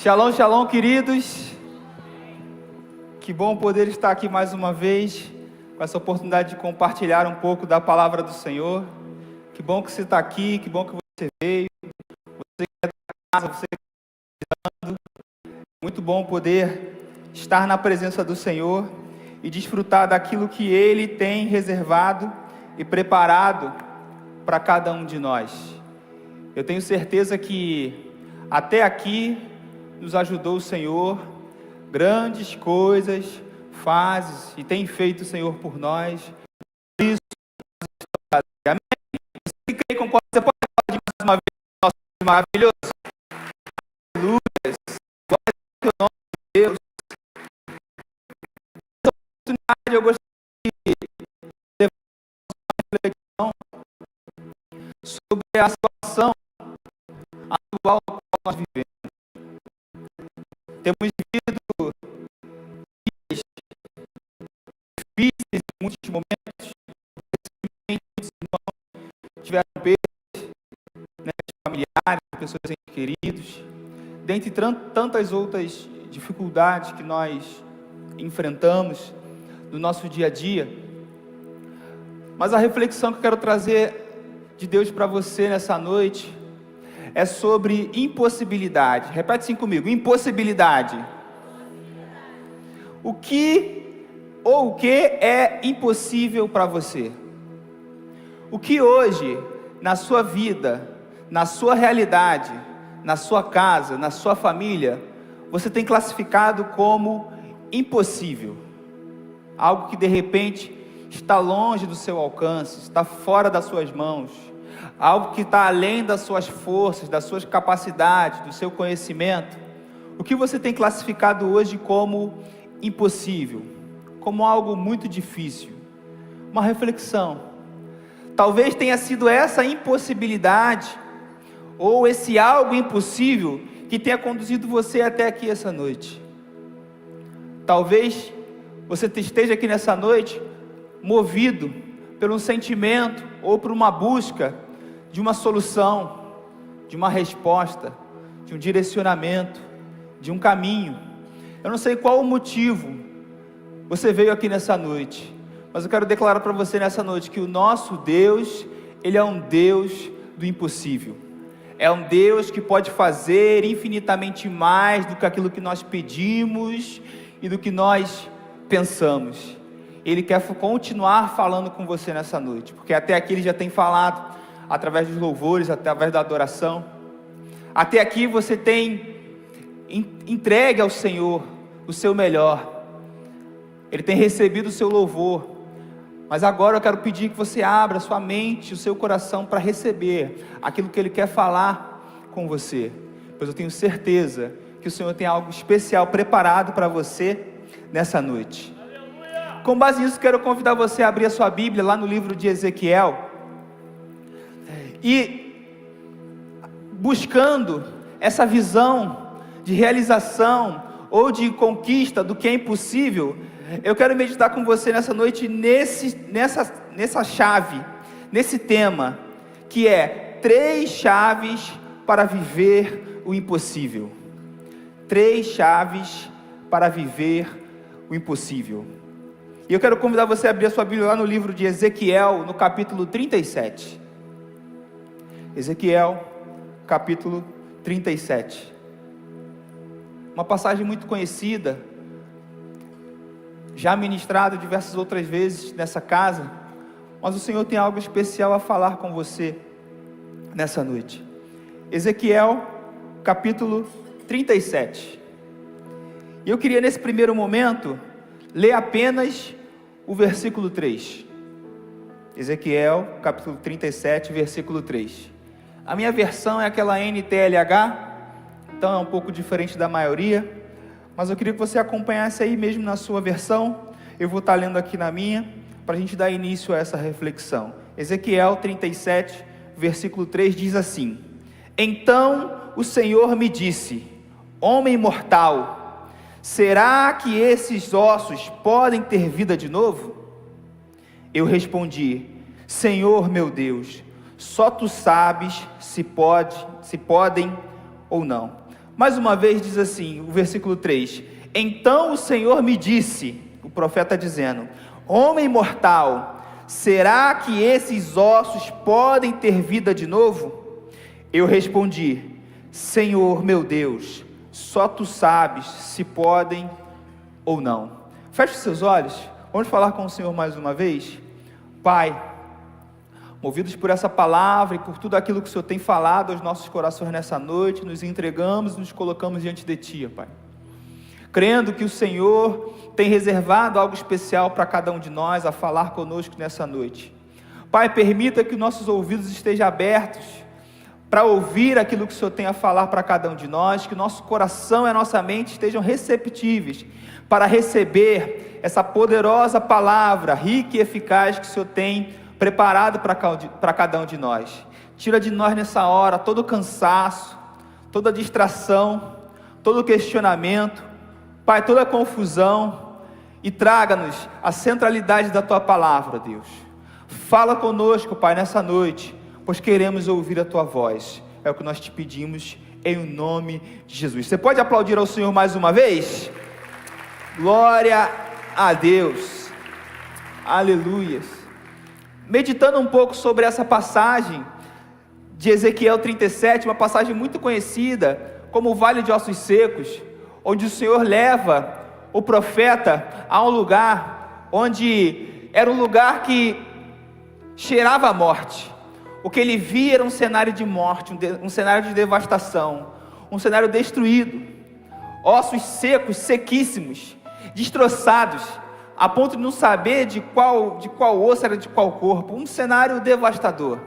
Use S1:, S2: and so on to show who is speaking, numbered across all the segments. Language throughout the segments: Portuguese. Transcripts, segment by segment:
S1: Shalom, shalom, queridos. Que bom poder estar aqui mais uma vez, com essa oportunidade de compartilhar um pouco da palavra do Senhor. Que bom que você está aqui, que bom que você veio, você que é da casa, você que está visitando. Muito bom poder estar na presença do Senhor e desfrutar daquilo que Ele tem reservado e preparado para cada um de nós. Eu tenho certeza que até aqui nos ajudou o Senhor, grandes coisas fazes e tem feito o Senhor por nós. Por isso, amém? Você que crê e concorda, você pode falar de mais uma vez o nosso Deus maravilhoso? Aleluia! Glória ao teu nome, Deus. Nessa oportunidade eu gostaria de levar uma reflexão sobre a situação atual na qual nós vivemos. Temos vivido dias difíceis em muitos momentos. Recentemente, muitos irmãos tiveram perdas, familiares, pessoas entes queridos, dentre tantas outras dificuldades que nós enfrentamos no nosso dia a dia. Mas a reflexão que eu quero trazer de Deus para você nessa noite é sobre impossibilidade. Repete assim comigo: impossibilidade. O que é impossível para você? O que hoje, na sua vida, na sua realidade, na sua casa, na sua família, você tem classificado como impossível? Algo que de repente está longe do seu alcance, está fora das suas mãos, algo que está além das suas forças, das suas capacidades, do seu conhecimento. O que você tem classificado hoje como impossível, como algo muito difícil? Uma reflexão. Talvez tenha sido essa impossibilidade, ou esse algo impossível, que tenha conduzido você até aqui essa noite. Talvez você esteja aqui nessa noite movido por um sentimento ou por uma busca de uma solução, de uma resposta, de um direcionamento, de um caminho. Eu não sei qual o motivo você veio aqui nessa noite, mas eu quero declarar para você nessa noite que o nosso Deus, Ele é um Deus do impossível. É um Deus que pode fazer infinitamente mais do que aquilo que nós pedimos e do que nós pensamos. Ele quer continuar falando com você nessa noite, porque até aqui Ele já tem falado através dos louvores, através da adoração. Até aqui você tem entregue ao Senhor o seu melhor. Ele tem recebido o seu louvor. Mas agora eu quero pedir que você abra a sua mente, o seu coração para receber aquilo que Ele quer falar com você. Pois eu tenho certeza que o Senhor tem algo especial preparado para você nessa noite. Com base nisso, quero convidar você a abrir a sua Bíblia lá no livro de Ezequiel. E buscando essa visão de realização ou de conquista do que é impossível, eu quero meditar com você nessa noite nessa chave, nesse tema, que é 3 chaves para viver o impossível. 3 chaves para viver o impossível. E eu quero convidar você a abrir a sua Bíblia lá no livro de Ezequiel, no capítulo 37. Ezequiel, capítulo 37. Uma passagem muito conhecida, já ministrada diversas outras vezes nessa casa, mas o Senhor tem algo especial a falar com você nessa noite. Ezequiel, capítulo 37. E eu queria nesse primeiro momento ler apenas o versículo 3. Ezequiel, capítulo 37, versículo 3. A minha versão é aquela NTLH, então é um pouco diferente da maioria, mas eu queria que você acompanhasse aí mesmo na sua versão. Eu vou estar lendo aqui na minha, para a gente dar início a essa reflexão. Ezequiel 37, versículo 3 diz assim: Então o Senhor me disse: Homem mortal, será que esses ossos podem ter vida de novo? Eu respondi: Senhor meu Deus, só Tu sabes se podem ou não. Mais uma vez diz assim, o versículo 3: então o Senhor me disse, o profeta dizendo: homem mortal, será que esses ossos podem ter vida de novo? Eu respondi: Senhor meu Deus, só tu sabes se podem ou não. Feche seus olhos, vamos falar com o Senhor mais uma vez. Pai, movidos por essa palavra e por tudo aquilo que o Senhor tem falado aos nossos corações nessa noite, nos entregamos e nos colocamos diante de Ti, Pai, crendo que o Senhor tem reservado algo especial para cada um de nós a falar conosco nessa noite. Pai, permita que nossos ouvidos estejam abertos para ouvir aquilo que o Senhor tem a falar para cada um de nós, que o nosso coração e a nossa mente estejam receptíveis para receber essa poderosa palavra, rica e eficaz, que o Senhor tem preparado para cada um de nós. Tira de nós nessa hora todo o cansaço, toda a distração, todo o questionamento, Pai, toda a confusão, e traga-nos a centralidade da Tua palavra, Deus. Fala conosco, Pai, nessa noite, pois queremos ouvir a Tua voz. É o que nós te pedimos, em nome de Jesus. Você pode aplaudir ao Senhor mais uma vez? Glória a Deus. Aleluias. Meditando um pouco sobre essa passagem de Ezequiel 37, uma passagem muito conhecida como o Vale de Ossos Secos, onde o Senhor leva o profeta a um lugar onde era um lugar que cheirava a morte. O que ele via era um cenário de morte, um cenário de devastação, um cenário destruído, ossos secos, sequíssimos, destroçados, a ponto de não saber de qual osso era de qual corpo. Um cenário devastador,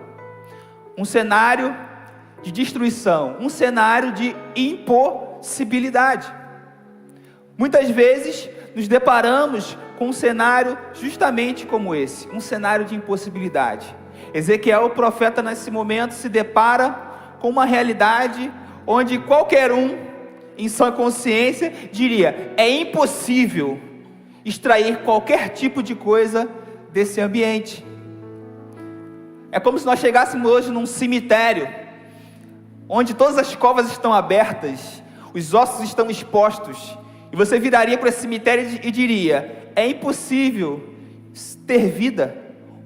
S1: um cenário de destruição, um cenário de impossibilidade. Muitas vezes nos deparamos com um cenário justamente como esse, um cenário de impossibilidade. Ezequiel, o profeta, nesse momento se depara com uma realidade onde qualquer um, em sua consciência, diria: é impossível extrair qualquer tipo de coisa desse ambiente. É como se nós chegássemos hoje num cemitério, onde todas as covas estão abertas, os ossos estão expostos, e você viraria para esse cemitério e diria: é impossível ter vida,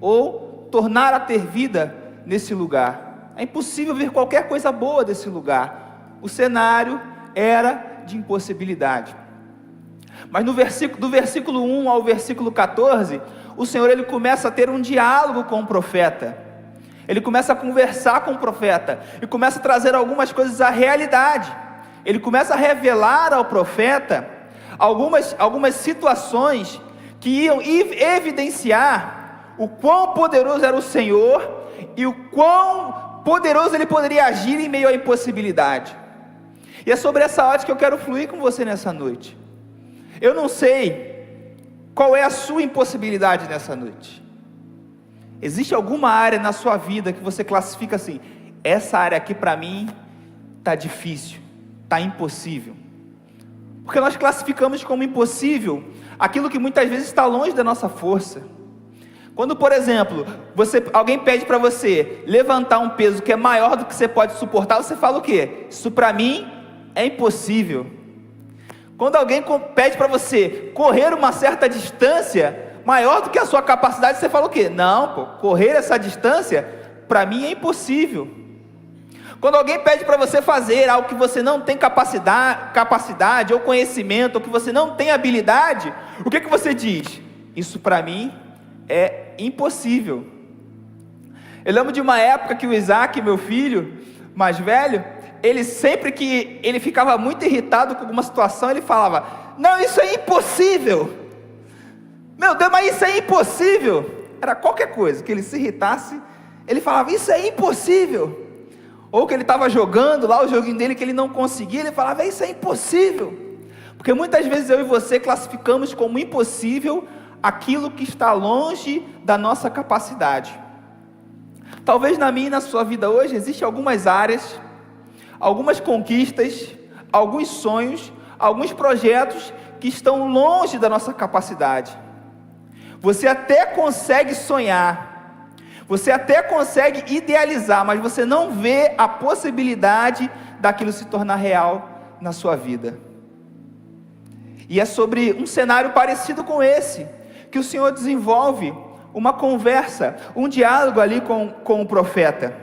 S1: ou tornar a ter vida nesse lugar. É impossível ver qualquer coisa boa desse lugar. O cenário era de impossibilidade. Mas do versículo 1 ao versículo 14, o Senhor ele começa a ter um diálogo com o profeta. Ele começa a conversar com o profeta e começa a trazer algumas coisas à realidade. Ele começa a revelar ao profeta algumas situações que iam evidenciar o quão poderoso era o Senhor e o quão poderoso ele poderia agir em meio à impossibilidade. E é sobre essa ótica que eu quero fluir com você nessa noite. Eu não sei qual é a sua impossibilidade nessa noite. Existe alguma área na sua vida que você classifica assim: essa área aqui para mim está difícil, está impossível? Porque nós classificamos como impossível aquilo que muitas vezes está longe da nossa força. Quando, por exemplo, alguém pede para você levantar um peso que é maior do que você pode suportar, você fala o quê? Isso para mim é impossível. Quando alguém pede para você correr uma certa distância maior do que a sua capacidade, você fala o quê? Não, correr essa distância para mim é impossível. Quando alguém pede para você fazer algo que você não tem capacidade ou conhecimento, ou que você não tem habilidade, o que você diz? Isso para mim é impossível. Eu lembro de uma época que o Isaac, meu filho mais velho, ele sempre que ele ficava muito irritado com alguma situação, ele falava: não, isso é impossível. Meu Deus, mas isso é impossível. Era qualquer coisa que ele se irritasse, ele falava: isso é impossível. Ou que ele estava jogando lá o joguinho dele que ele não conseguia, ele falava: isso é impossível. Porque muitas vezes eu e você classificamos como impossível aquilo que está longe da nossa capacidade. Talvez na minha e na sua vida hoje existem algumas áreas, algumas conquistas, alguns sonhos, alguns projetos que estão longe da nossa capacidade. Você até consegue sonhar, você até consegue idealizar, mas você não vê a possibilidade daquilo se tornar real na sua vida. E é sobre um cenário parecido com esse que o Senhor desenvolve uma conversa, um diálogo ali com o profeta.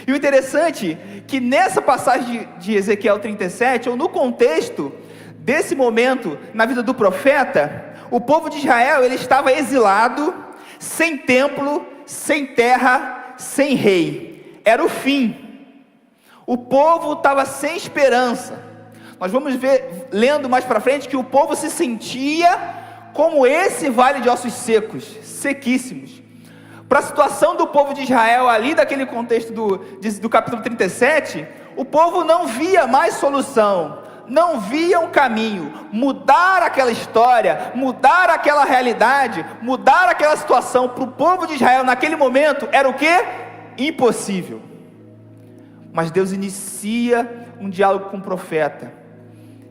S1: E o interessante é que nessa passagem de Ezequiel 37, ou no contexto desse momento na vida do profeta, o povo de Israel, ele estava exilado, sem templo, sem terra, sem rei. Era o fim. O povo estava sem esperança. Nós vamos ver, lendo mais para frente, que o povo se sentia como esse vale de ossos secos, sequíssimos. Para a situação do povo de Israel ali, daquele contexto do capítulo 37, o povo não via mais solução, não via um caminho. Mudar aquela história, mudar aquela realidade, mudar aquela situação para o povo de Israel naquele momento era o quê? Impossível. Mas Deus inicia um diálogo com o profeta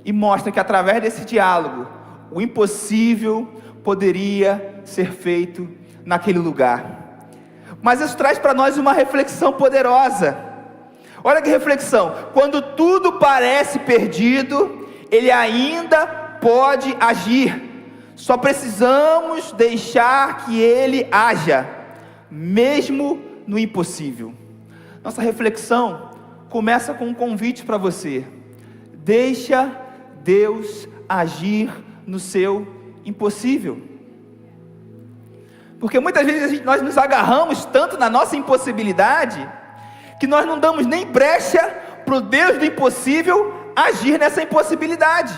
S1: e mostra que através desse diálogo o impossível poderia ser feito naquele lugar. Mas isso traz para nós uma reflexão poderosa. Olha que reflexão: quando tudo parece perdido, Ele ainda pode agir. Só precisamos deixar que Ele haja, mesmo no impossível. Nossa reflexão começa com um convite para você: deixa Deus agir no seu impossível. Porque muitas vezes nós nos agarramos tanto na nossa impossibilidade, que nós não damos nem brecha para o Deus do impossível agir nessa impossibilidade.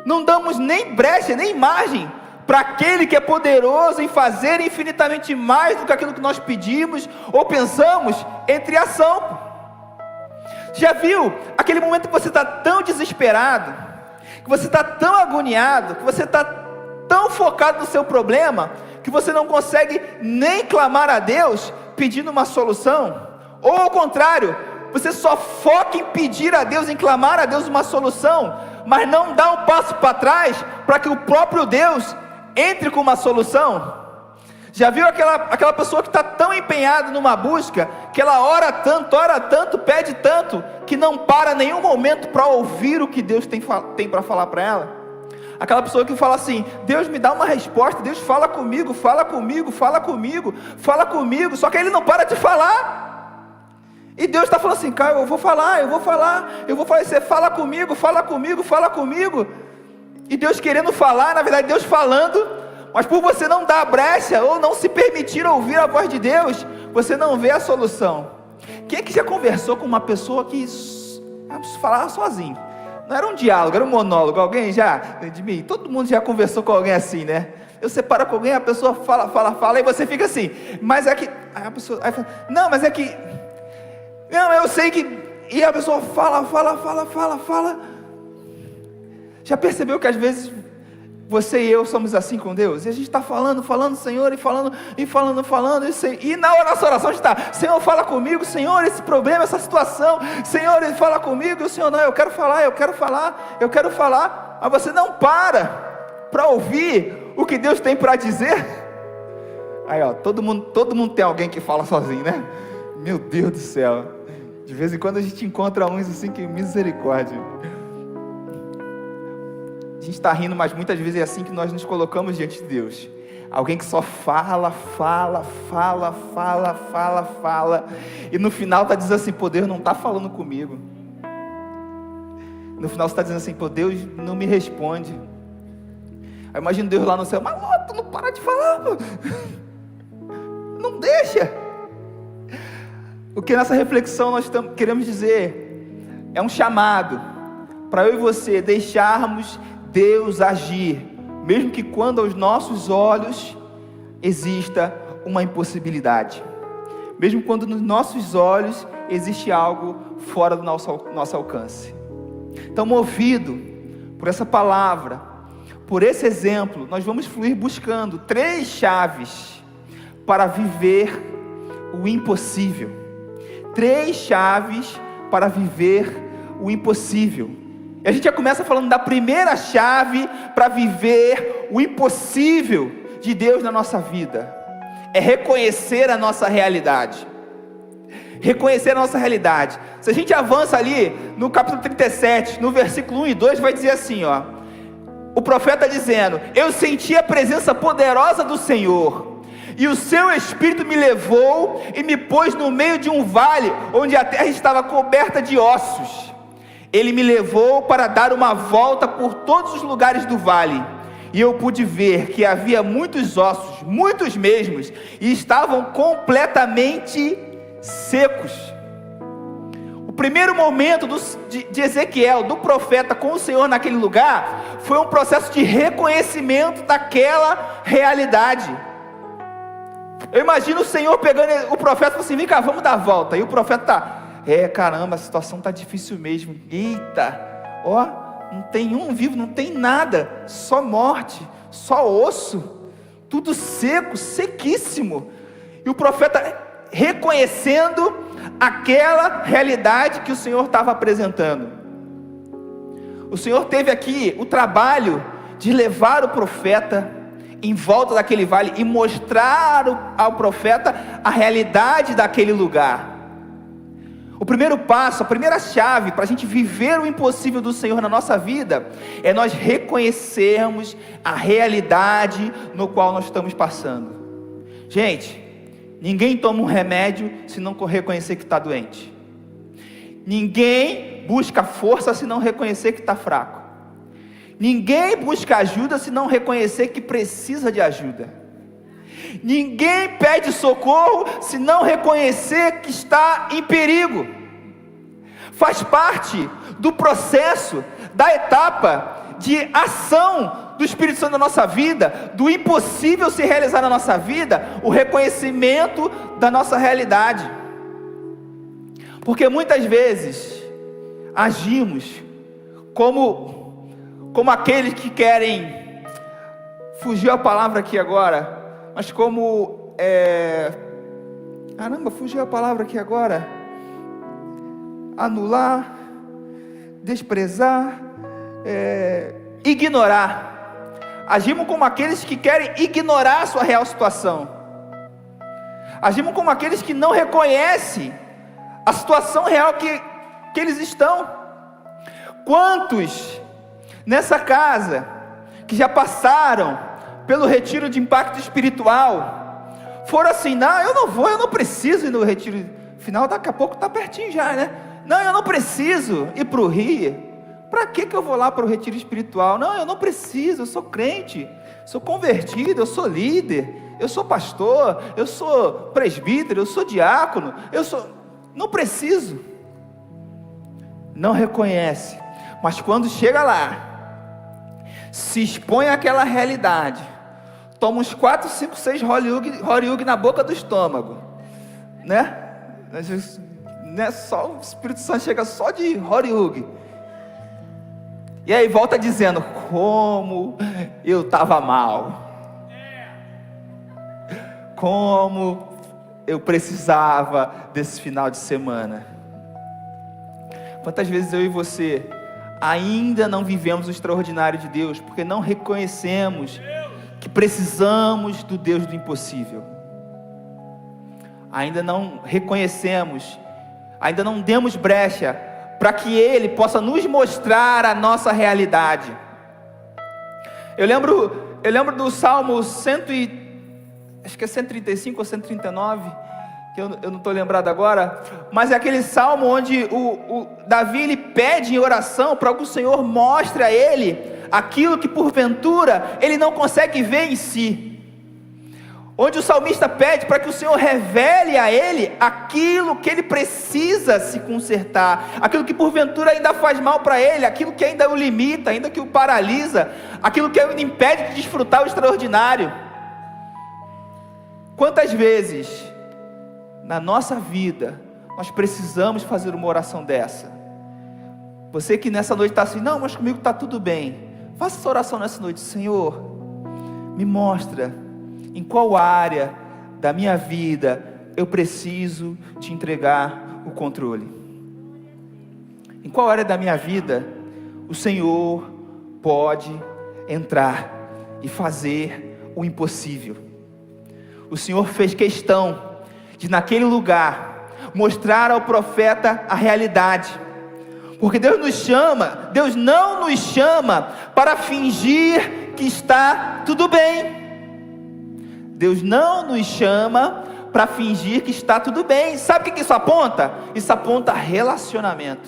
S1: Não damos nem brecha, nem margem para aquele que é poderoso em fazer infinitamente mais do que aquilo que nós pedimos ou pensamos, entre ação. Já viu aquele momento que você está tão desesperado, que você está tão agoniado, que você está tão focado no seu problema, que você não consegue nem clamar a Deus pedindo uma solução? Ou ao contrário, você só foca em pedir a Deus, em clamar a Deus uma solução, mas não dá um passo para trás para que o próprio Deus entre com uma solução? Já viu aquela pessoa que está tão empenhada numa busca, que ela ora tanto, pede tanto, que não para nenhum momento para ouvir o que Deus tem para falar para ela? Aquela pessoa que fala assim: Deus me dá uma resposta, Deus fala comigo, só que Ele não para de falar. E Deus está falando assim: cara, eu vou falar, você fala comigo. E Deus querendo falar, na verdade Deus falando, mas por você não dar brecha, ou não se permitir ouvir a voz de Deus, você não vê a solução. Quem é que já conversou com uma pessoa que falava sozinho? Não era um diálogo, era um monólogo. Alguém já? De mim, todo mundo já conversou com alguém assim, né? Eu separo com alguém, a pessoa fala, e você fica assim, mas é que... Aí a pessoa fala, não, mas é que... Não, eu sei que... E a pessoa fala. Já percebeu que às vezes você e eu somos assim com Deus? E a gente está falando, Senhor, e na nossa oração a gente está: Senhor, fala comigo, Senhor, esse problema, essa situação, Senhor, Ele fala comigo, e o Senhor, não, eu quero falar, mas você não para ouvir o que Deus tem para dizer. Aí ó, todo mundo tem alguém que fala sozinho, né? Meu Deus do céu, de vez em quando a gente encontra uns assim, que misericórdia. A gente está rindo, mas muitas vezes é assim que nós nos colocamos diante de Deus. Alguém que só fala, e no final está dizendo assim: pô, Deus não está falando comigo. No final você está dizendo assim: pô, Deus não me responde. Aí imagina Deus lá no céu: mas tu não para de falar, pô. Não deixa. O que nessa reflexão nós queremos dizer é um chamado para eu e você deixarmos Deus agir, mesmo que quando aos nossos olhos exista uma impossibilidade, mesmo quando nos nossos olhos existe algo fora do nosso alcance. Então, movido por essa palavra, por esse exemplo, nós vamos fluir buscando 3 chaves para viver o impossível. 3 chaves para viver o impossível. E a gente já começa falando da primeira chave para viver o impossível de Deus na nossa vida: é reconhecer a nossa realidade. reconhecer a nossa realidade. Se a gente avança ali no capítulo 37, no versículo 1 e 2, vai dizer assim, ó. O profeta dizendo: eu senti a presença poderosa do Senhor, e o seu Espírito me levou e me pôs no meio de um vale, onde a terra estava coberta de ossos. Ele me levou para dar uma volta por todos os lugares do vale, e eu pude ver que havia muitos ossos, muitos mesmos, e estavam completamente secos. O primeiro momento de Ezequiel, do profeta com o Senhor naquele lugar, foi um processo de reconhecimento daquela realidade. Eu imagino o Senhor pegando o profeta e falando assim: vem cá, vamos dar a volta. E o profeta caramba, a situação está difícil mesmo. Eita, ó, não tem um vivo, não tem nada, só morte, só osso, tudo seco, sequíssimo. E o profeta reconhecendo aquela realidade que o Senhor estava apresentando. O Senhor teve aqui o trabalho de levar o profeta em volta daquele vale e mostrar ao profeta a realidade daquele lugar. O primeiro passo, a primeira chave para a gente viver o impossível do Senhor na nossa vida, é nós reconhecermos a realidade no qual nós estamos passando. Gente, ninguém toma um remédio se não reconhecer que está doente. Ninguém busca força se não reconhecer que está fraco. Ninguém busca ajuda se não reconhecer que precisa de ajuda. Ninguém pede socorro se não reconhecer que está em perigo. Faz parte do processo, da etapa de ação do Espírito Santo na nossa vida, do impossível se realizar na nossa vida, o reconhecimento da nossa realidade. Porque muitas vezes agimos como aqueles que querem, fugiu a palavra aqui agora, mas como fugiu a palavra aqui agora, anular, desprezar, ignorar. Agimos como aqueles que querem ignorar a sua real situação. Agimos como aqueles que não reconhecem a situação real que eles estão. Quantos nessa casa que já passaram pelo retiro de impacto espiritual foram assim: não, eu não vou, eu não preciso ir no retiro final, daqui a pouco está pertinho já, né? Não, eu não preciso ir para o Rio. Para que eu vou lá para o retiro espiritual? Não, eu não preciso, eu sou crente, sou convertido, eu sou líder, eu sou pastor, eu sou presbítero, eu sou diácono, não preciso. Não reconhece, mas quando chega lá, se expõe àquela realidade, toma uns 4, 5, 6 Horiug na boca do estômago, né? Só o Espírito Santo chega só de Horiug, e aí volta dizendo: como eu estava mal, como eu precisava desse final de semana. Quantas vezes eu e você ainda não vivemos o extraordinário de Deus, porque não reconhecemos que precisamos do Deus do impossível. Ainda não reconhecemos, ainda não demos brecha para que Ele possa nos mostrar a nossa realidade. Eu lembro do Salmo acho que é 135 ou 139, que eu não estou lembrado agora, mas é aquele salmo onde o Davi ele pede em oração para que o Senhor mostre a ele aquilo que porventura ele não consegue ver em si, onde o salmista pede para que o Senhor revele a ele aquilo que ele precisa se consertar, aquilo que porventura ainda faz mal para ele, aquilo que ainda o limita, ainda que o paralisa, aquilo que o impede de desfrutar o extraordinário. Quantas vezes na nossa vida nós precisamos fazer uma oração dessa? Você que nessa noite está assim: não, mas comigo está tudo bem. Faça essa oração nessa noite: Senhor, me mostra em qual área da minha vida eu preciso te entregar o controle. Em qual área da minha vida o Senhor pode entrar e fazer o impossível. O Senhor fez questão de naquele lugar mostrar ao profeta a realidade. Porque Deus não nos chama para fingir que está tudo bem. Deus não nos chama para fingir que está tudo bem. Sabe o que isso aponta? Isso aponta relacionamento.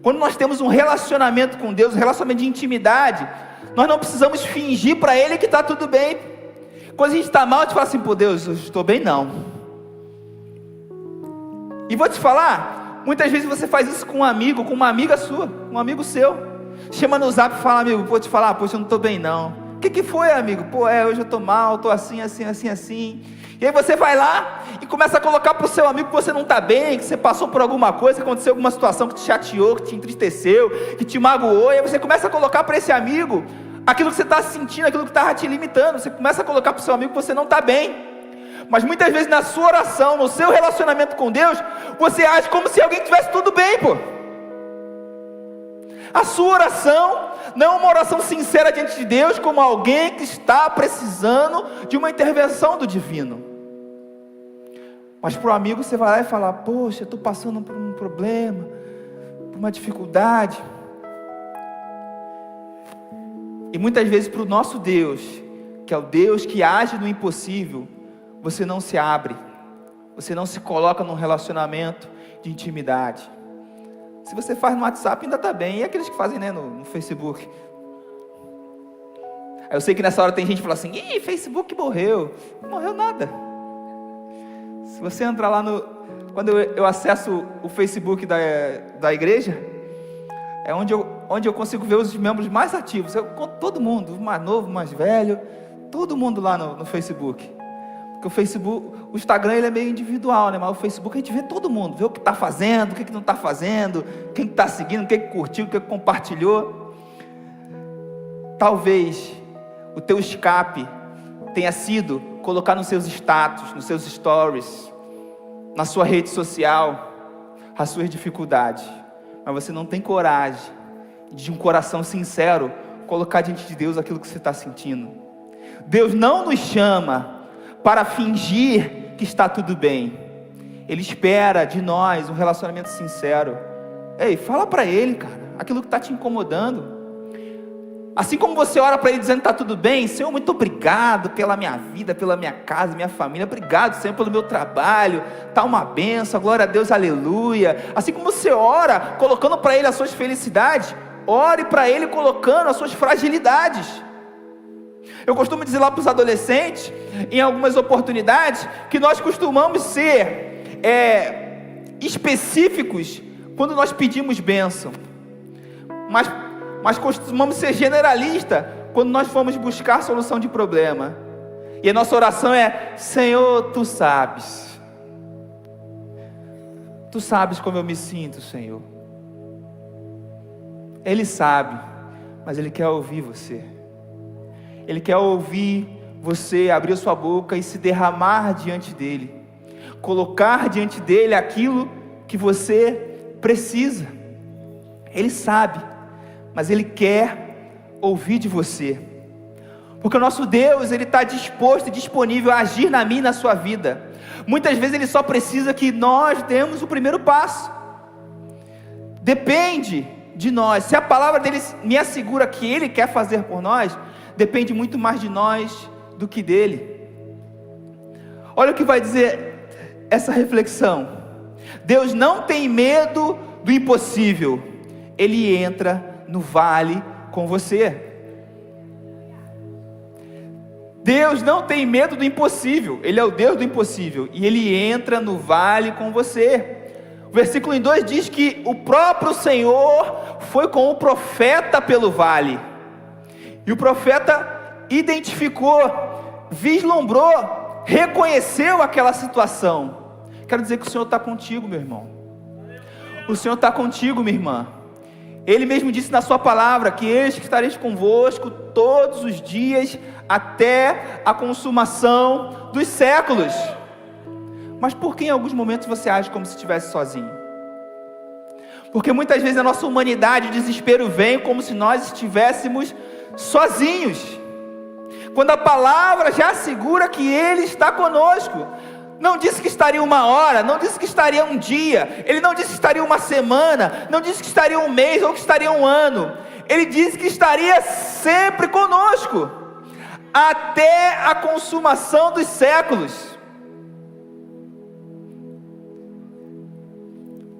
S1: Quando nós temos um relacionamento com Deus, um relacionamento de intimidade, nós não precisamos fingir para Ele que está tudo bem. Quando a gente está mal, a gente fala assim: pô, Deus, eu estou bem não. E vou te falar, muitas vezes você faz isso com um amigo, com uma amiga sua, um amigo seu. Chama no zap e fala: amigo, vou te falar, poxa, eu não estou bem não. O que foi, amigo? Pô, hoje eu estou mal, estou assim. E aí você vai lá e começa a colocar para o seu amigo que você não está bem, que você passou por alguma coisa, que aconteceu alguma situação que te chateou, que te entristeceu, que te magoou. E aí você começa a colocar para esse amigo aquilo que você está sentindo, aquilo que está te limitando. Você começa a colocar para o seu amigo que você não está bem. Mas muitas vezes na sua oração, no seu relacionamento com Deus, você age como se alguém tivesse tudo bem, pô. A sua oração não é uma oração sincera diante de Deus, como alguém que está precisando de uma intervenção do divino. Mas para o amigo você vai lá e fala: poxa, eu estou passando por um problema, por uma dificuldade. E muitas vezes para o nosso Deus, que é o Deus que age no impossível, você não se abre, você não se coloca num relacionamento de intimidade. Se você faz no WhatsApp ainda está bem, e aqueles que fazem, né, no Facebook? Eu sei que nessa hora tem gente que fala assim: ih, Facebook morreu. Não morreu nada. Se você entrar lá quando eu acesso o Facebook da igreja, é onde eu consigo ver os membros mais ativos. Eu conto todo mundo, o mais novo, o mais velho, todo mundo lá no Facebook. Porque o Facebook, o Instagram ele é meio individual, né? Mas o Facebook a gente vê todo mundo, vê o que está fazendo, o que não está fazendo, quem está seguindo, o que curtiu, o que compartilhou. Talvez o teu escape tenha sido colocar nos seus status, nos seus stories, na sua rede social, as suas dificuldades. Mas você não tem coragem de um coração sincero colocar diante de Deus aquilo que você está sentindo. Deus não nos chama para fingir que está tudo bem. Ele espera de nós um relacionamento sincero. Ei, fala para Ele, cara, aquilo que está te incomodando. Assim como você ora para Ele dizendo que está tudo bem: Senhor, muito obrigado pela minha vida, pela minha casa, minha família. Obrigado, Senhor, pelo meu trabalho. Está uma bênção, glória a Deus, aleluia. Assim como você ora colocando para Ele as suas felicidades, ore para Ele colocando as suas fragilidades. Eu costumo dizer lá para os adolescentes, em algumas oportunidades, que nós costumamos ser específicos quando nós pedimos bênção, mas costumamos ser generalistas quando nós formos buscar solução de problema. E a nossa oração é: Senhor, Tu sabes como eu me sinto, Senhor. Ele sabe, mas Ele quer ouvir você. Ele quer ouvir você abrir a sua boca e se derramar diante dEle, colocar diante dEle aquilo que você precisa. Ele sabe, mas Ele quer ouvir de você, porque o nosso Deus, Ele está disposto e disponível a agir na minha e na sua vida. Muitas vezes Ele só precisa que nós demos o primeiro passo. Depende de nós. Se a palavra dEle me assegura que Ele quer fazer por nós, depende muito mais de nós do que dEle. Olha o que vai dizer essa reflexão: Deus não tem medo do impossível, Ele entra no vale com você. Deus não tem medo do impossível, Ele é o Deus do impossível, e Ele entra no vale com você. O versículo 2 diz que o próprio Senhor foi com o profeta pelo vale, e o profeta identificou, vislumbrou, reconheceu aquela situação. Quero dizer que o Senhor está contigo, meu irmão. O Senhor está contigo, minha irmã. Ele mesmo disse na sua palavra que eis que estareis convosco todos os dias até a consumação dos séculos. Mas por que em alguns momentos você age como se estivesse sozinho? Porque muitas vezes a nossa humanidade, o desespero vem como se nós estivéssemos sozinhos, quando a palavra já assegura que Ele está conosco. não disse que estaria 1 hora, não disse que estaria 1 dia, Ele não disse que estaria 1 semana, não disse que estaria 1 mês ou que estaria 1 ano. Ele disse que estaria sempre conosco, até a consumação dos séculos.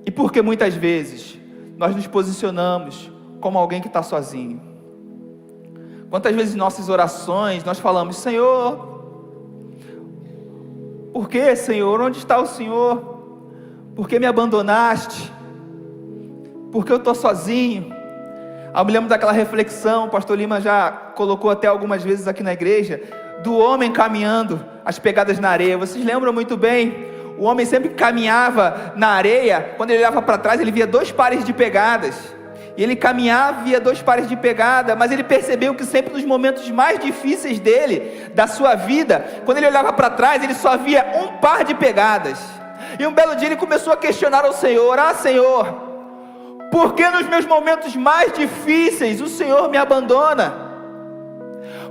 S1: E porque muitas vezes nós nos posicionamos como alguém que está sozinho. Quantas vezes em nossas orações nós falamos: Senhor, por que, Senhor? Onde está o Senhor? Por que me abandonaste? Por que eu estou sozinho? Eu me lembro daquela reflexão, o pastor Lima já colocou até algumas vezes aqui na igreja, do homem caminhando as pegadas na areia. Vocês lembram muito bem? O homem sempre caminhava na areia, quando ele olhava para trás ele via 2 pares de pegadas, e ele caminhava, via 2 pares de pegada, mas ele percebeu que sempre nos momentos mais difíceis dele, da sua vida, quando ele olhava para trás, ele só via 1 par de pegadas. E um belo dia ele começou a questionar ao Senhor: Senhor, por que nos meus momentos mais difíceis o Senhor me abandona?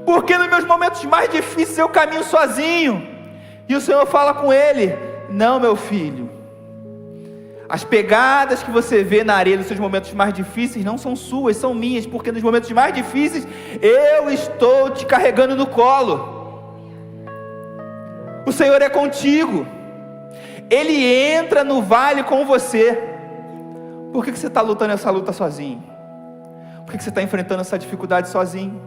S1: Por que nos meus momentos mais difíceis eu caminho sozinho? E o Senhor fala com ele: não, meu filho, as pegadas que você vê na areia nos seus momentos mais difíceis não são suas, são minhas, porque nos momentos mais difíceis eu estou te carregando no colo. O Senhor é contigo, Ele entra no vale com você. Por que você está lutando essa luta sozinho? Por que você está enfrentando essa dificuldade sozinho?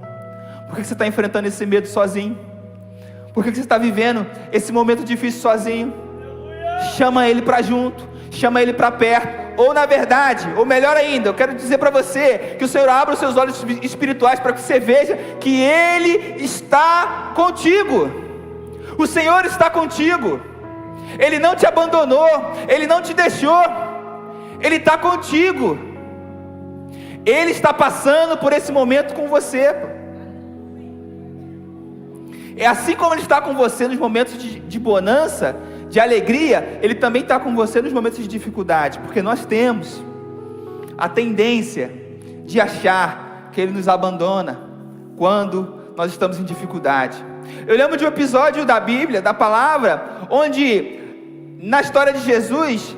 S1: Por que você está enfrentando esse medo sozinho? Por que você está vivendo esse momento difícil sozinho? Chama Ele para junto, chama Ele para perto. Ou na verdade, ou melhor ainda, eu quero dizer para você, que o Senhor abra os seus olhos espirituais para que você veja que Ele está contigo. O Senhor está contigo. Ele não te abandonou, Ele não te deixou, Ele está contigo. Ele está passando por esse momento com você. É assim como Ele está com você nos momentos de bonança, de alegria, Ele também está com você nos momentos de dificuldade, porque nós temos a tendência de achar que Ele nos abandona quando nós estamos em dificuldade. Eu lembro de um episódio da Bíblia, da palavra, onde na história de Jesus,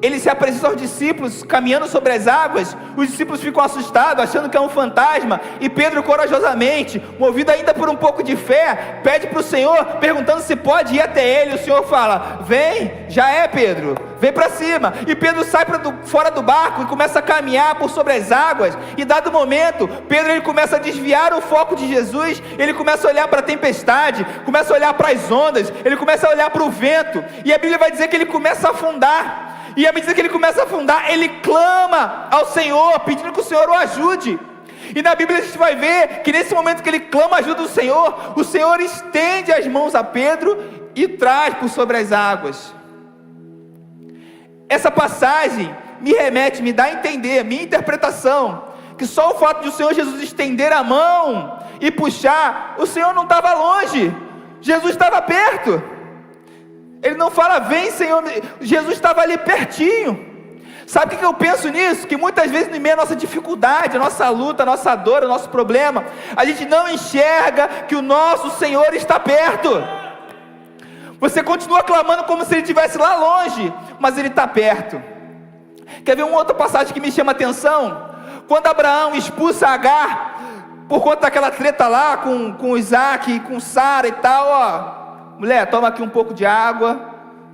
S1: Ele se apresenta aos discípulos caminhando sobre as águas. Os discípulos ficam assustados, achando que é um fantasma, e Pedro corajosamente, movido ainda por um pouco de fé, pede para o Senhor, perguntando se pode ir até Ele. O Senhor fala: vem, já é, Pedro, vem para cima. E Pedro sai fora do barco e começa a caminhar por sobre as águas, e dado momento, Pedro ele começa a desviar o foco de Jesus. Ele começa a olhar para a tempestade, começa a olhar para as ondas, ele começa a olhar para o vento, e a Bíblia vai dizer que ele começa a afundar. E à medida que ele começa a afundar, ele clama ao Senhor, pedindo que o Senhor o ajude. E na Bíblia a gente vai ver que nesse momento que ele clama a ajuda do Senhor, o Senhor estende as mãos a Pedro e traz por sobre as águas. Essa passagem me remete, me dá a entender, minha interpretação, que só o fato de o Senhor Jesus estender a mão e puxar, o Senhor não estava longe, Jesus estava perto. Ele não fala: vem, Senhor. Jesus estava ali pertinho. Sabe o que eu penso nisso? Que muitas vezes, no meio da nossa dificuldade, a nossa luta, a nossa dor, o nosso problema, a gente não enxerga que o nosso Senhor está perto. Você continua clamando como se Ele estivesse lá longe, mas Ele está perto. Quer ver uma outra passagem que me chama a atenção? Quando Abraão expulsa Agar, por conta daquela treta lá com Isaac, com Sara e tal, mulher, toma aqui um pouco de água,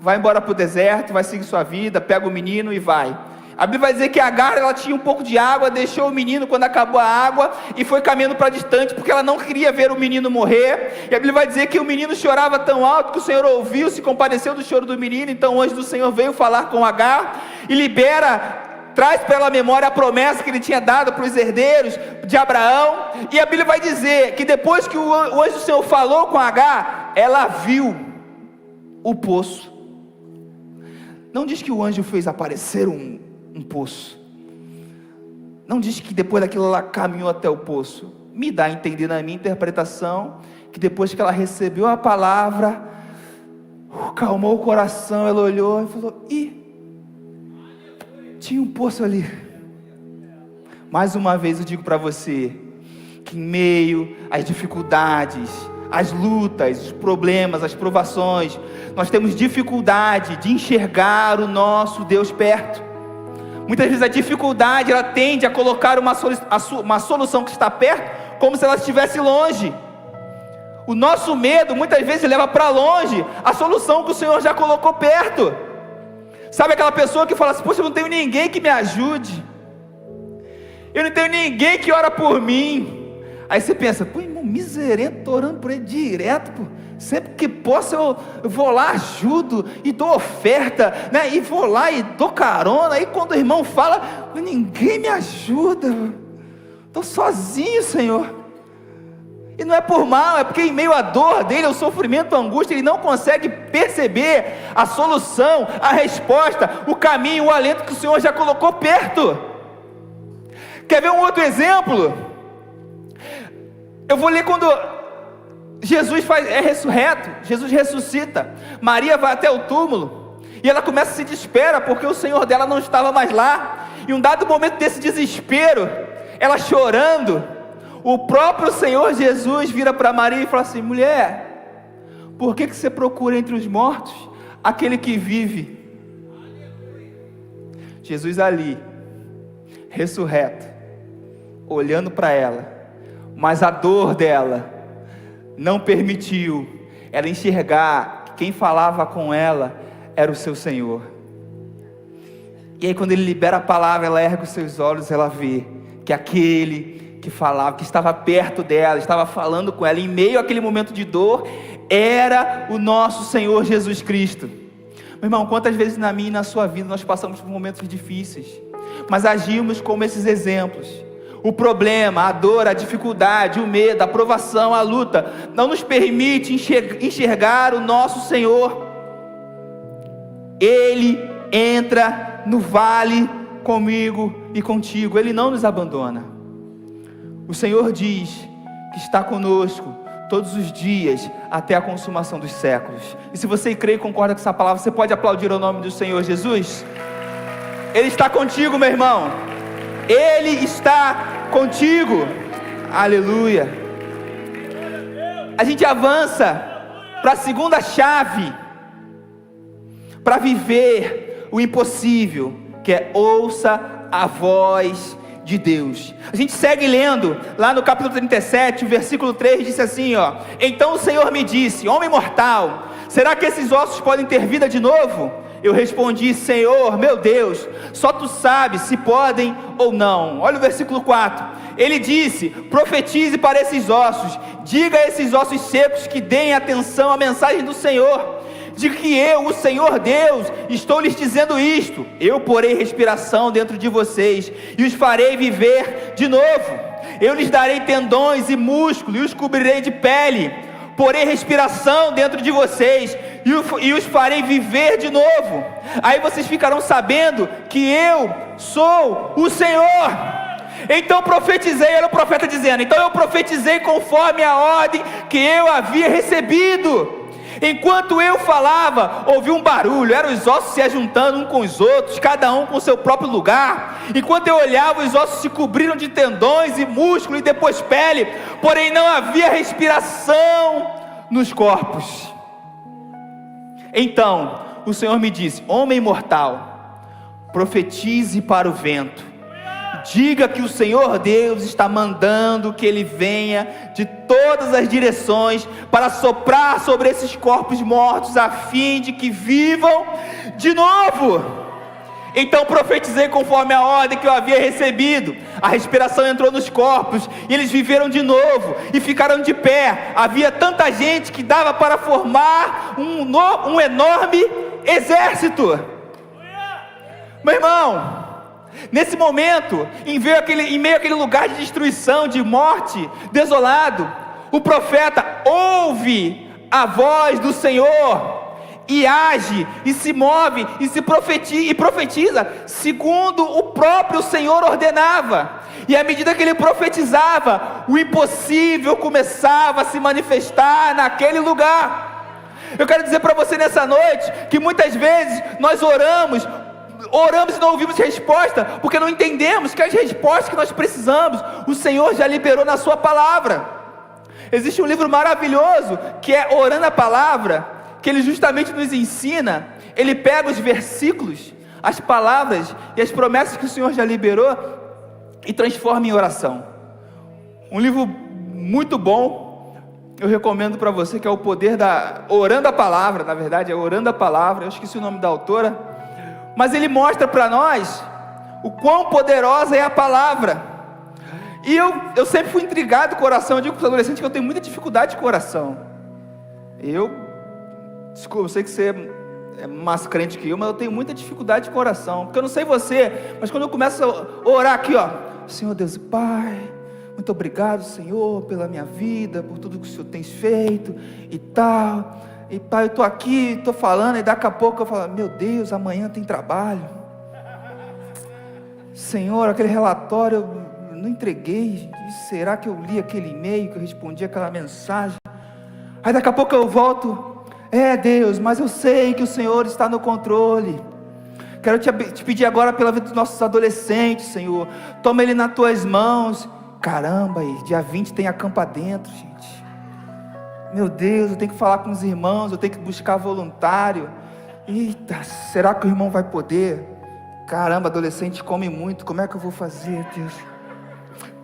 S1: vai embora para o deserto, vai seguir sua vida, pega o menino e vai. A Bíblia vai dizer que Agar, ela tinha um pouco de água, deixou o menino quando acabou a água, e foi caminhando para distante, porque ela não queria ver o menino morrer. E a Bíblia vai dizer que o menino chorava tão alto, que o Senhor ouviu, se compadeceu do choro do menino. Então o anjo do Senhor veio falar com Agar, e traz para ela a memória a promessa que ele tinha dado para os herdeiros de Abraão. E a Bíblia vai dizer que depois que o anjo do Senhor falou com Agar, ela viu o poço. Não diz que o anjo fez aparecer um poço, não diz que depois daquilo ela caminhou até o poço. Me dá a entender, na minha interpretação, que depois que ela recebeu a palavra, calmou o coração, ela olhou e falou: tinha um poço ali. Mais uma vez eu digo para você, que em meio às dificuldades, as lutas, os problemas, as provações, nós temos dificuldade de enxergar o nosso Deus perto. Muitas vezes a dificuldade, ela tende a colocar uma solução que está perto, como se ela estivesse longe. O nosso medo, muitas vezes, leva para longe a solução que o Senhor já colocou perto. Sabe aquela pessoa que fala assim: poxa, eu não tenho ninguém que me ajude, eu não tenho ninguém que ora por mim. Aí você pensa: pô, irmão, miserento, estou orando por ele direto, pô. Sempre que posso eu vou lá, ajudo e dou oferta, né? E vou lá e dou carona. Aí quando o irmão fala: ninguém me ajuda, estou sozinho, Senhor. E não é por mal, é porque em meio à dor dele, ao sofrimento, à angústia, ele não consegue perceber a solução, a resposta, o caminho, o alento que o Senhor já colocou perto. Quer ver um outro exemplo? Eu vou ler quando Jesus é ressurreto, Jesus ressuscita. Maria vai até o túmulo e ela começa a se desesperar porque o Senhor dela não estava mais lá. E um dado momento desse desespero, ela chorando, o próprio Senhor Jesus vira para Maria e fala assim: mulher, por que você procura entre os mortos aquele que vive? Jesus ali, ressurreto, olhando para ela, mas a dor dela não permitiu ela enxergar que quem falava com ela era o seu Senhor. E aí quando ele libera a palavra, ela ergue os seus olhos, ela vê que aquele que falava, que estava perto dela, estava falando com ela em meio àquele momento de dor, era o nosso Senhor Jesus Cristo. Meu irmão, quantas vezes na minha e na sua vida nós passamos por momentos difíceis, mas agimos como esses exemplos. O problema, a dor, a dificuldade, o medo, a provação, a luta, não nos permite enxergar o nosso Senhor. Ele entra no vale comigo e contigo, Ele não nos abandona. O Senhor diz que está conosco todos os dias até a consumação dos séculos. E se você crê e concorda com essa palavra, você pode aplaudir o nome do Senhor Jesus? Ele está contigo, meu irmão. Ele está contigo. Aleluia. A gente avança para a segunda chave, para viver o impossível, que é: ouça a voz de Deus. A gente segue lendo, lá no capítulo 37, o versículo 3, disse assim, ó: então o Senhor me disse: homem mortal, será que esses ossos podem ter vida de novo? Eu respondi: Senhor, meu Deus, só tu sabes se podem ou não. Olha o versículo 4, ele disse: profetize para esses ossos, diga a esses ossos secos que deem atenção à mensagem do Senhor. De que eu, o Senhor Deus, estou lhes dizendo isto: eu porei respiração dentro de vocês e os farei viver de novo. Eu lhes darei tendões e músculos e os cobrirei de pele. Porei respiração dentro de vocês e os farei viver de novo. Aí vocês ficarão sabendo que eu sou o Senhor. Então profetizei, era o profeta dizendo, então eu profetizei conforme a ordem que eu havia recebido. Enquanto eu falava, ouvi um barulho, eram os ossos se ajuntando uns com os outros, cada um com o seu próprio lugar. Enquanto eu olhava, os ossos se cobriram de tendões e músculos e depois pele, porém não havia respiração nos corpos. Então o Senhor me disse: homem mortal, profetize para o vento, diga que o Senhor Deus está mandando que Ele venha de todas as direções para soprar sobre esses corpos mortos, a fim de que vivam de novo. Então profetizei conforme a ordem que eu havia recebido. A respiração entrou nos corpos e eles viveram de novo e ficaram de pé. Havia tanta gente que dava para formar um enorme exército. Meu irmão, nesse momento, em meio àquele lugar de destruição, de morte, desolado, o profeta ouve a voz do Senhor e age, e se move, e profetiza segundo o próprio Senhor ordenava. E à medida que ele profetizava, o impossível começava a se manifestar naquele lugar. Eu quero dizer para você nessa noite, que muitas vezes nós oramos e não ouvimos resposta, porque não entendemos que as respostas que nós precisamos, o Senhor já liberou na sua palavra. Existe um livro maravilhoso que é Orando a Palavra, que ele justamente nos ensina. Ele pega os versículos, as palavras e as promessas que o Senhor já liberou e transforma em oração. Um livro muito bom, eu recomendo para você, que é o poder da Orando a Palavra. Na verdade é Orando a Palavra, eu esqueci o nome da autora, mas ele mostra para nós o quão poderosa é a palavra. E eu sempre fui intrigado com oração. Eu digo para os adolescentes que eu tenho muita dificuldade com oração. Desculpa, eu sei que você é mais crente que eu, mas eu tenho muita dificuldade com oração. Porque eu não sei você, mas quando eu começo a orar aqui, ó, Senhor Deus e Pai, muito obrigado, Senhor, pela minha vida, por tudo que o Senhor tem feito e tal. E Pai, eu estou aqui, estou falando, e daqui a pouco eu falo, meu Deus, amanhã tem trabalho. Senhor, aquele relatório eu não entreguei. Será que eu li aquele e-mail, que eu respondi aquela mensagem? Aí daqui a pouco eu volto, Deus, mas eu sei que o Senhor está no controle. Quero te pedir agora pela vida dos nossos adolescentes, Senhor, toma ele nas tuas mãos. Caramba, aí, dia 20 tem acampa dentro, gente. Meu Deus, eu tenho que falar com os irmãos, eu tenho que buscar voluntário. Eita, será que o irmão vai poder? Caramba, adolescente come muito, como é que eu vou fazer, Deus?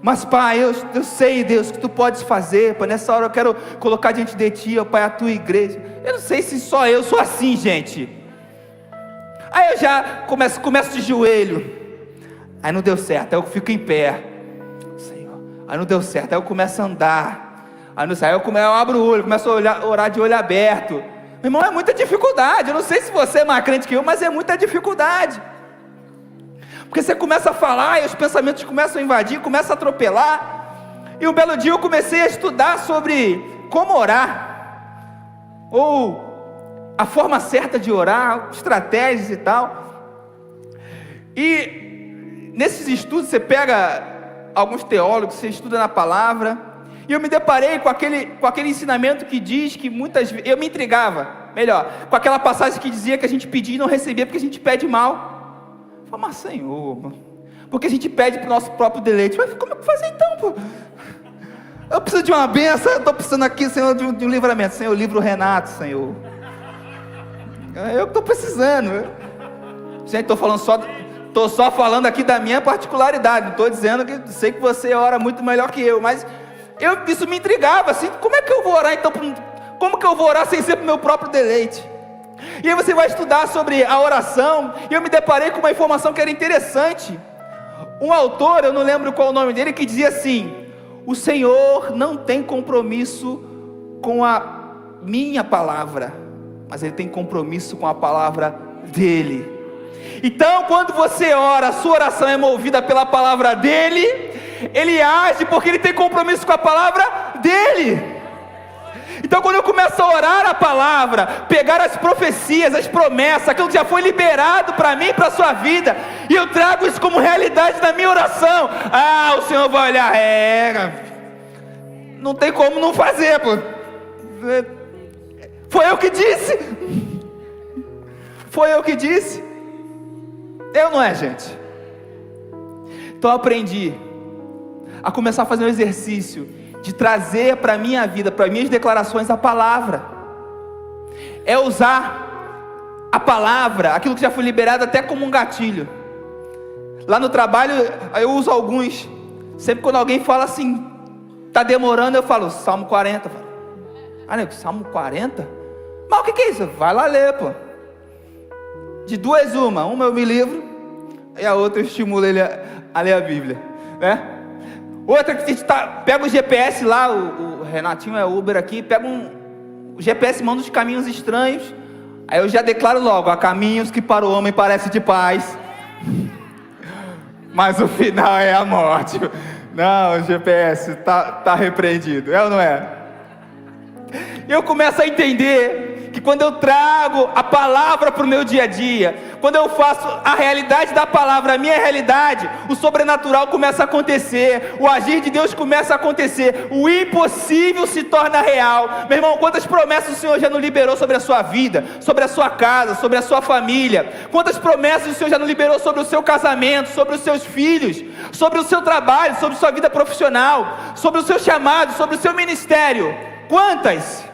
S1: Mas Pai, eu sei, Deus, que Tu podes fazer. Pai, nessa hora eu quero colocar diante de Ti, ó Pai, a Tua igreja. Eu não sei se só eu sou assim, gente. Aí eu já começo de joelho. Aí não deu certo, aí eu fico em pé, Senhor. Aí não deu certo, aí eu começo a andar. Aí eu abro o olho, começo a orar de olho aberto. Meu irmão, é muita dificuldade. Eu não sei se você é mais crente que eu, mas é muita dificuldade. Porque você começa a falar e os pensamentos começam a invadir, começam a atropelar. E um belo dia eu comecei a estudar sobre como orar, ou a forma certa de orar, estratégias e tal. E nesses estudos você pega alguns teólogos, você estuda na palavra, e eu me deparei com aquele ensinamento que diz que muitas vezes, eu me intrigava, melhor, com aquela passagem que dizia que a gente pedia e não recebia porque a gente pede mal. Mas Senhor, porque a gente pede para o nosso próprio deleite. Mas como é que fazer então, pô? Eu preciso de uma benção, eu estou precisando aqui, Senhor, de um livramento. Senhor, livro Renato, Senhor. Eu estou precisando. Gente, estou só falando aqui da minha particularidade. Não estou dizendo que sei que você ora muito melhor que eu, mas isso me intrigava, assim, como é que eu vou orar então? Como que eu vou orar sem ser para o meu próprio deleite? E aí você vai estudar sobre a oração, e eu me deparei com uma informação que era interessante. Um autor, eu não lembro qual o nome dele, que dizia assim: o Senhor não tem compromisso com a minha palavra, mas Ele tem compromisso com a palavra dEle. Então quando você ora, a sua oração é movida pela palavra dEle, Ele age porque Ele tem compromisso com a palavra dEle. Então quando eu começo a orar a palavra, pegar as profecias, as promessas, aquilo que já foi liberado para mim e para a sua vida, e eu trago isso como realidade na minha oração, o Senhor vai olhar, não tem como não fazer, pô. Foi eu que disse. Foi eu que disse. Eu não é, gente. Então eu aprendi a começar a fazer um exercício de trazer para a minha vida, para minhas declarações, a palavra. É usar a palavra, aquilo que já foi liberado, até como um gatilho. Lá no trabalho eu uso alguns. Sempre quando alguém fala assim, está demorando, eu falo Salmo 40. Nego, Salmo 40? Mas o que é isso? Vai lá ler, pô. De duas uma eu me livro, e a outra eu estimulo ele a ler a Bíblia, né? Outra que a gente pega o GPS lá, o Renatinho é Uber aqui, pega o GPS, manda os caminhos estranhos, aí eu já declaro logo: há caminhos que para o homem parecem de paz, mas o final é a morte. Não, o GPS está repreendido, é ou não é? Eu começo a entender que quando eu trago a palavra para o meu dia a dia, quando eu faço a realidade da palavra a minha realidade, o sobrenatural começa a acontecer, o agir de Deus começa a acontecer, o impossível se torna real. Meu irmão, quantas promessas o Senhor já não liberou sobre a sua vida, sobre a sua casa, sobre a sua família? Quantas promessas o Senhor já não liberou sobre o seu casamento, sobre os seus filhos, sobre o seu trabalho, sobre sua vida profissional, sobre o seu chamado, sobre o seu ministério? Quantas?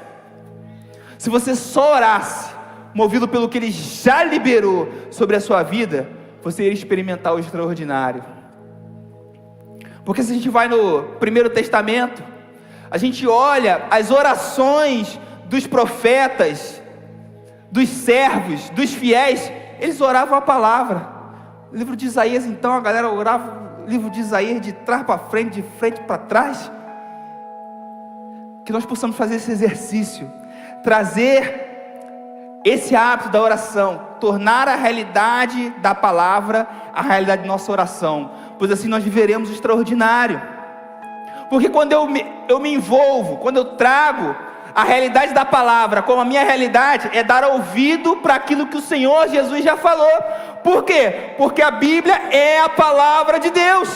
S1: Se você só orasse, movido pelo que Ele já liberou sobre a sua vida, você iria experimentar o extraordinário. Porque se a gente vai no Primeiro Testamento, a gente olha as orações dos profetas, dos servos, dos fiéis, eles oravam a palavra. O livro de Isaías, então, a galera orava o livro de Isaías de trás para frente, de frente para trás. Que nós possamos fazer esse exercício, trazer esse hábito da oração, tornar a realidade da palavra a realidade de nossa oração, pois assim nós viveremos o extraordinário. Porque quando eu me envolvo, quando eu trago a realidade da palavra como a minha realidade, é dar ouvido para aquilo que o Senhor Jesus já falou. Por quê? Porque a Bíblia é a palavra de Deus.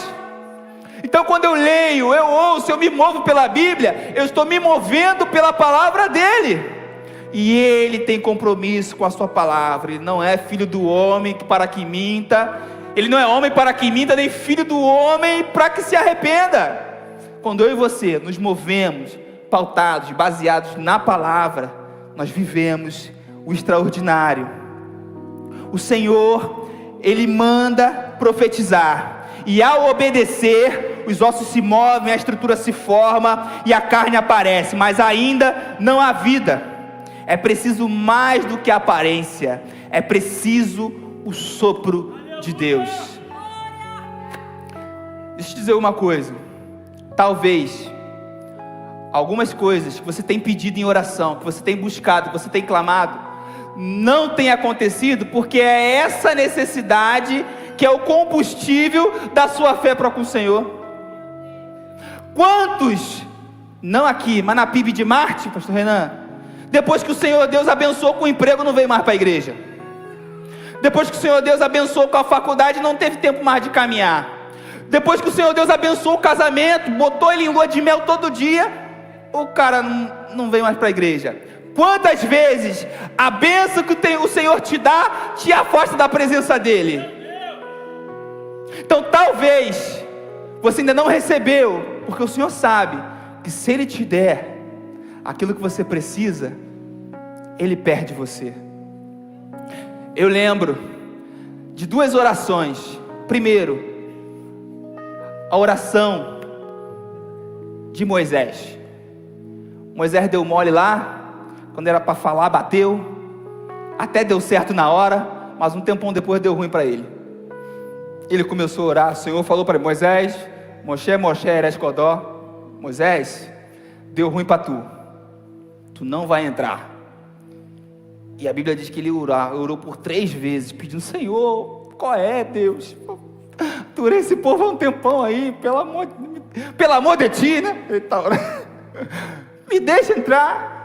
S1: Então quando eu leio, eu ouço, eu me movo pela Bíblia, eu estou me movendo pela palavra dEle. E Ele tem compromisso com a sua palavra. Ele não é filho do homem para que minta. Ele não é homem para que minta, nem filho do homem para que se arrependa. Quando eu e você nos movemos, pautados, baseados na palavra, nós vivemos o extraordinário. O Senhor, Ele manda profetizar. E ao obedecer, os ossos se movem, a estrutura se forma e a carne aparece, mas ainda não há vida. É preciso mais do que a aparência, é preciso o sopro de Deus. Deixa eu te dizer uma coisa, talvez algumas coisas que você tem pedido em oração, que você tem buscado, que você tem clamado, não tem acontecido, porque é essa necessidade que é o combustível da sua fé para com o Senhor. Quantos, não aqui, mas na PIB de Marte, pastor Renan, depois que o Senhor Deus abençoou com o emprego, não veio mais para a igreja? Depois que o Senhor Deus abençoou com a faculdade, não teve tempo mais de caminhar? Depois que o Senhor Deus abençoou o casamento, botou ele em lua de mel todo dia, o cara não veio mais para a igreja? Quantas vezes a bênção que o Senhor te dá, te afasta da presença dEle? Então talvez você ainda não recebeu, porque o Senhor sabe que se Ele te der aquilo que você precisa, Ele perde você. Eu lembro de duas orações. Primeiro, a oração de Moisés. Moisés deu mole lá, quando era para falar, bateu, até deu certo na hora, mas um tempão depois deu ruim para ele. Ele começou a orar, o Senhor falou para ele: Moisés, Moshe, Eres Kodó, Moisés, deu ruim para tu não vai entrar. E a Bíblia diz que ele orou por 3 vezes, pedindo: Senhor, qual é, Deus? Aturei esse povo há um tempão aí, pelo amor de ti, né? Me deixa entrar.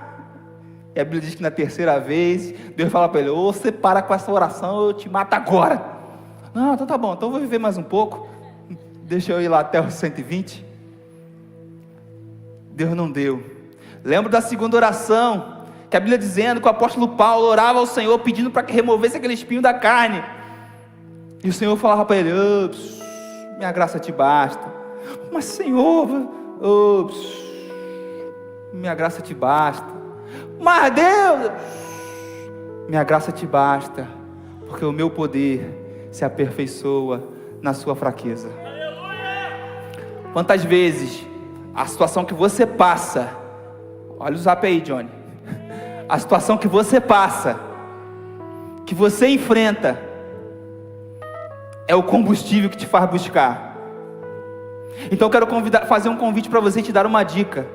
S1: E a Bíblia diz que na 3ª vez, Deus fala para ele: ou você para com essa oração, eu te mato agora. Não, então tá bom, então eu vou viver mais um pouco, deixa eu ir lá até os 120. Deus não deu. Lembro da segunda oração, que a Bíblia dizendo que o apóstolo Paulo orava ao Senhor, pedindo para que removesse aquele espinho da carne, e o Senhor falava para ele: minha graça te basta. Mas Senhor, minha graça te basta. Mas Deus, minha graça te basta, porque o meu poder se aperfeiçoa na sua fraqueza. Quantas vezes a situação que você passa, olha o zap aí, Johnny, a situação que você passa, que você enfrenta, é o combustível que te faz buscar. Então eu quero fazer um convite para você, te dar uma dica: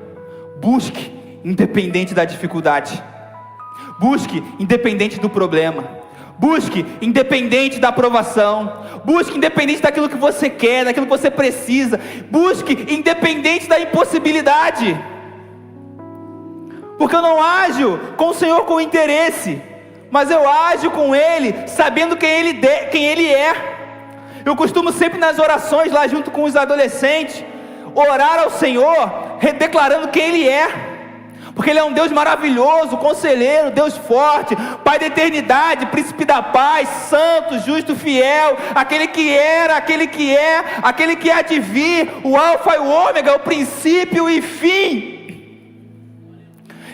S1: busque independente da dificuldade, busque independente do problema, busque independente da aprovação, busque independente daquilo que você quer, daquilo que você precisa, busque independente da impossibilidade. Porque eu não ajo com o Senhor com interesse, mas eu ajo com Ele sabendo quem Ele é. Eu costumo sempre nas orações lá junto com os adolescentes orar ao Senhor, declarando quem Ele é, porque Ele é um Deus maravilhoso, conselheiro, Deus forte, Pai da eternidade, príncipe da paz, santo, justo, fiel, aquele que era, aquele que é, aquele que há de vir, o alfa e o ômega, o princípio e fim.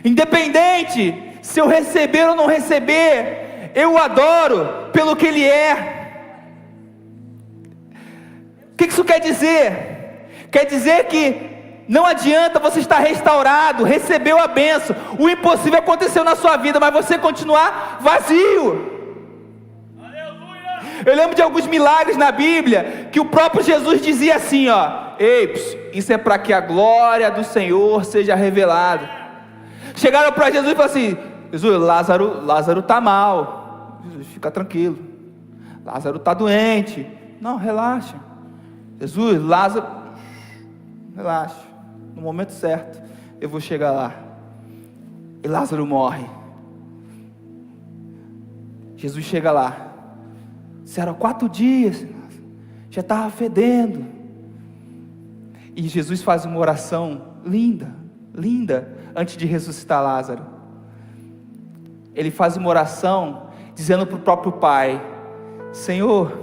S1: Independente se eu receber ou não receber, eu o adoro pelo que Ele é. O que isso quer dizer? Quer dizer que não adianta você estar restaurado, recebeu a bênção, o impossível aconteceu na sua vida, mas você continuar vazio. Aleluia! Eu lembro de alguns milagres na Bíblia, que o próprio Jesus dizia assim, ei, isso é para que a glória do Senhor seja revelada. Chegaram para Jesus e falaram assim, Jesus, Lázaro está mal. Jesus, fica tranquilo, Lázaro está doente. Não, relaxa. Jesus, Lázaro, relaxa. No momento certo, eu vou chegar lá. E Lázaro morre. Jesus chega lá. Eram 4 dias, já estava fedendo. E Jesus faz uma oração linda, antes de ressuscitar Lázaro. Ele faz uma oração, dizendo para o próprio Pai: Senhor,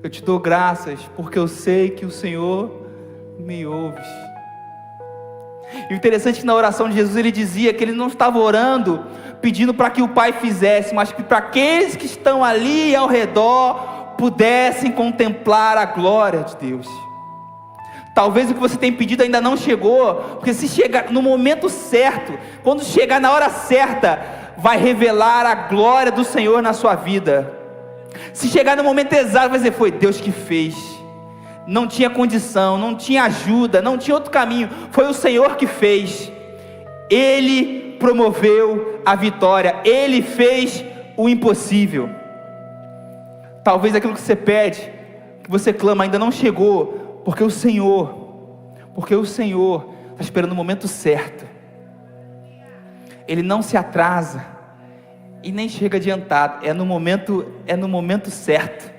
S1: eu te dou graças, porque eu sei que o Senhor me ouves. E o interessante é que na oração de Jesus ele dizia que ele não estava orando pedindo para que o Pai fizesse, mas que para aqueles que estão ali ao redor pudessem contemplar a glória de Deus. Talvez o que você tem pedido ainda não chegou, porque se chegar no momento certo, quando chegar na hora certa, vai revelar a glória do Senhor na sua vida. Se chegar no momento exato, vai dizer, foi Deus que fez. Não tinha condição, não tinha ajuda, não tinha outro caminho, foi o Senhor que fez. Ele promoveu a vitória, Ele fez o impossível. Talvez aquilo que você pede, que você clama, ainda não chegou, porque o Senhor está esperando o momento certo. Ele não se atrasa e nem chega adiantado, é no momento certo.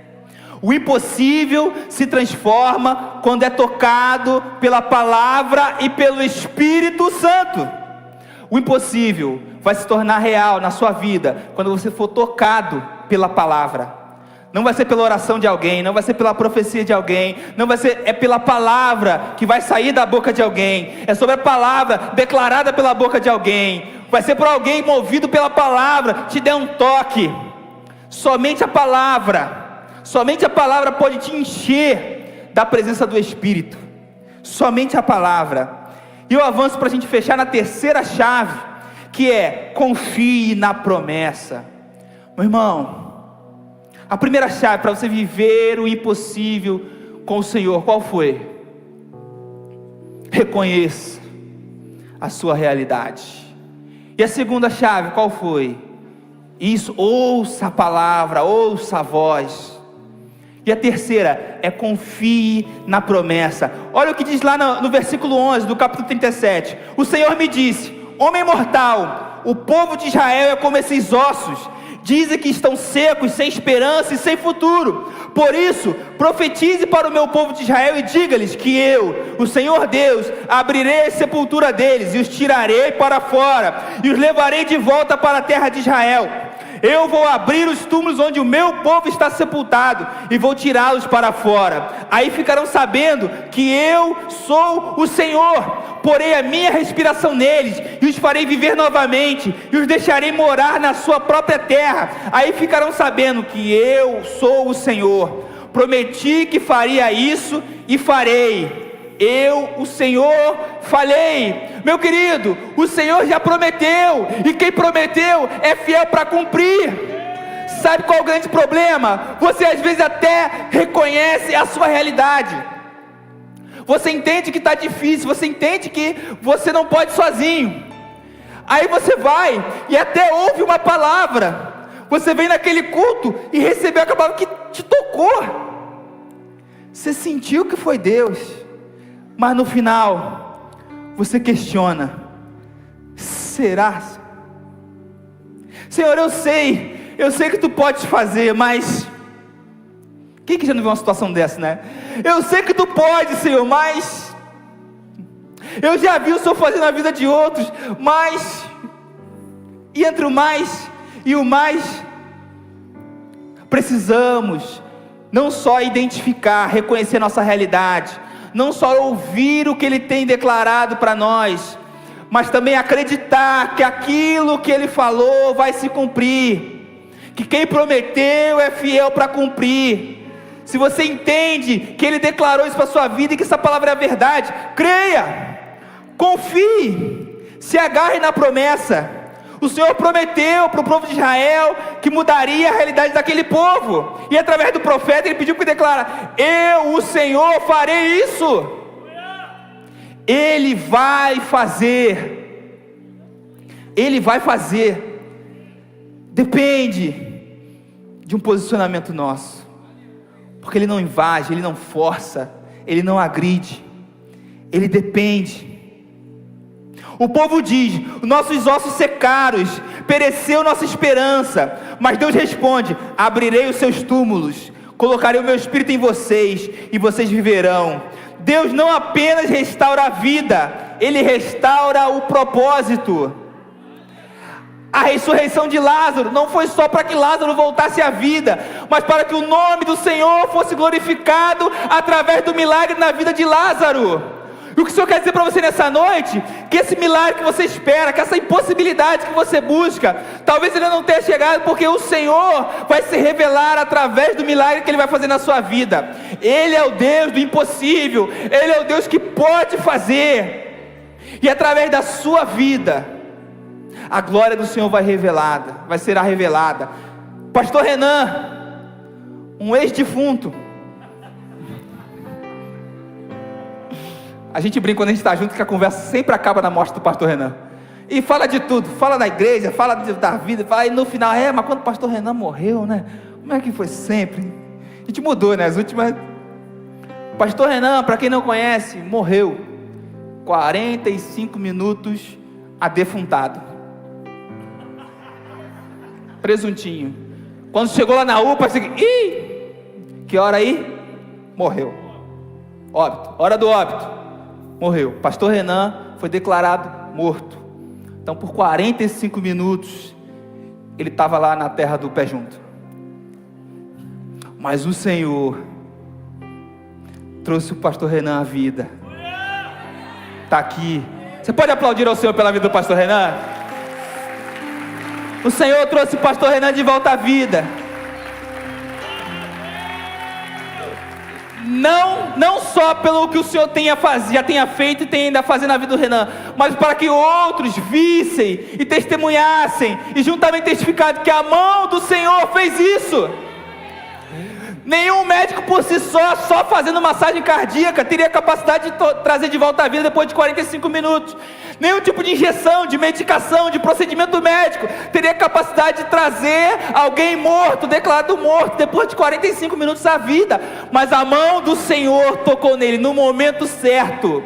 S1: O impossível se transforma quando é tocado pela palavra e pelo Espírito Santo. O impossível vai se tornar real na sua vida quando você for tocado pela palavra. Não vai ser pela oração de alguém, não vai ser pela profecia de alguém, não vai ser, é pela palavra que vai sair da boca de alguém, é sobre a palavra declarada pela boca de alguém, vai ser por alguém movido pela palavra, te der um toque. Somente a palavra pode te encher da presença do Espírito, somente a palavra. E eu avanço para a gente fechar na terceira chave, que é, confie na promessa. Meu irmão, a primeira chave para você viver o impossível com o Senhor, qual foi? Reconheça a sua realidade. E a segunda chave, qual foi? Isso, ouça a palavra, ouça a voz. E a terceira é confie na promessa. Olha o que diz lá no versículo 11 do capítulo 37. O Senhor me disse: homem mortal, o povo de Israel é como esses ossos. Dizem que estão secos, sem esperança e sem futuro. Por isso, profetize para o meu povo de Israel e diga-lhes que eu, o Senhor Deus, abrirei a sepultura deles e os tirarei para fora e os levarei de volta para a terra de Israel. Eu vou abrir os túmulos onde o meu povo está sepultado e vou tirá-los para fora. Aí ficarão sabendo que eu sou o Senhor. Porei a minha respiração neles e os farei viver novamente e os deixarei morar na sua própria terra. Aí ficarão sabendo que eu sou o Senhor. Prometi que faria isso e farei. Eu, o Senhor, falei. Meu querido, o Senhor já prometeu, e quem prometeu é fiel para cumprir. Sabe qual é o grande problema? Você às vezes até reconhece a sua realidade, você entende que está difícil, você entende que você não pode sozinho. Aí você vai e até ouve uma palavra, você vem naquele culto e recebeu a palavra que te tocou, você sentiu que foi Deus, mas no final, você questiona: será? Senhor, eu sei que tu podes fazer, mas quem que já não viu uma situação dessa, né? Eu sei que tu pode, Senhor, mas eu já vi o Senhor fazer na vida de outros, mas, e entre o mais e o mais, precisamos não só identificar, reconhecer nossa realidade, não só ouvir o que Ele tem declarado para nós, mas também acreditar que aquilo que Ele falou vai se cumprir, que quem prometeu é fiel para cumprir. Se você entende que Ele declarou isso para a sua vida e que essa palavra é a verdade, creia, confie, se agarre na promessa. O Senhor prometeu para o povo de Israel que mudaria a realidade daquele povo, e através do profeta Ele pediu que declara: eu, o Senhor, farei isso. Ele vai fazer, Ele vai fazer. Depende de um posicionamento nosso, porque Ele não invade, Ele não força, Ele não agride, Ele depende. O povo diz: nossos ossos secaram, pereceu nossa esperança. Mas Deus responde: abrirei os seus túmulos, colocarei o meu espírito em vocês, e vocês viverão. Deus não apenas restaura a vida, Ele restaura o propósito. A ressurreição de Lázaro não foi só para que Lázaro voltasse à vida, mas para que o nome do Senhor fosse glorificado através do milagre na vida de Lázaro. E o que o Senhor quer dizer para você nessa noite? Que esse milagre que você espera, que essa impossibilidade que você busca, talvez ele não tenha chegado, porque o Senhor vai se revelar através do milagre que Ele vai fazer na sua vida. Ele é o Deus do impossível, Ele é o Deus que pode fazer, e através da sua vida, a glória do Senhor vai ser revelada. Pastor Renan, um ex-defunto, a gente brinca quando a gente está junto que a conversa sempre acaba na morte do pastor Renan, e fala de tudo, fala da igreja, fala da vida, fala, e no final, mas quando o pastor Renan morreu, né, como é que foi sempre? A gente mudou, né, as últimas. Pastor Renan, para quem não conhece, morreu 45 minutos adefuntado, presuntinho. Quando chegou lá na UPA, assim, que hora aí? Morreu. Óbito, hora do óbito, morreu. Pastor Renan foi declarado morto. Então por 45 minutos ele estava lá na terra do pé junto. Mas o Senhor trouxe o pastor Renan à vida. Está aqui. Você pode aplaudir ao Senhor pela vida do pastor Renan? O Senhor trouxe o pastor Renan de volta à vida. Não só pelo que o Senhor já tenha feito e tem ainda a fazer na vida do Renan, mas para que outros vissem e testemunhassem, e juntamente testificado que a mão do Senhor fez isso. Nenhum médico por si só fazendo massagem cardíaca, teria capacidade de trazer de volta à vida depois de 45 minutos. Nenhum tipo de injeção, de medicação, de procedimento médico teria capacidade de trazer alguém morto, declarado morto, depois de 45 minutos à vida. Mas a mão do Senhor tocou nele no momento certo.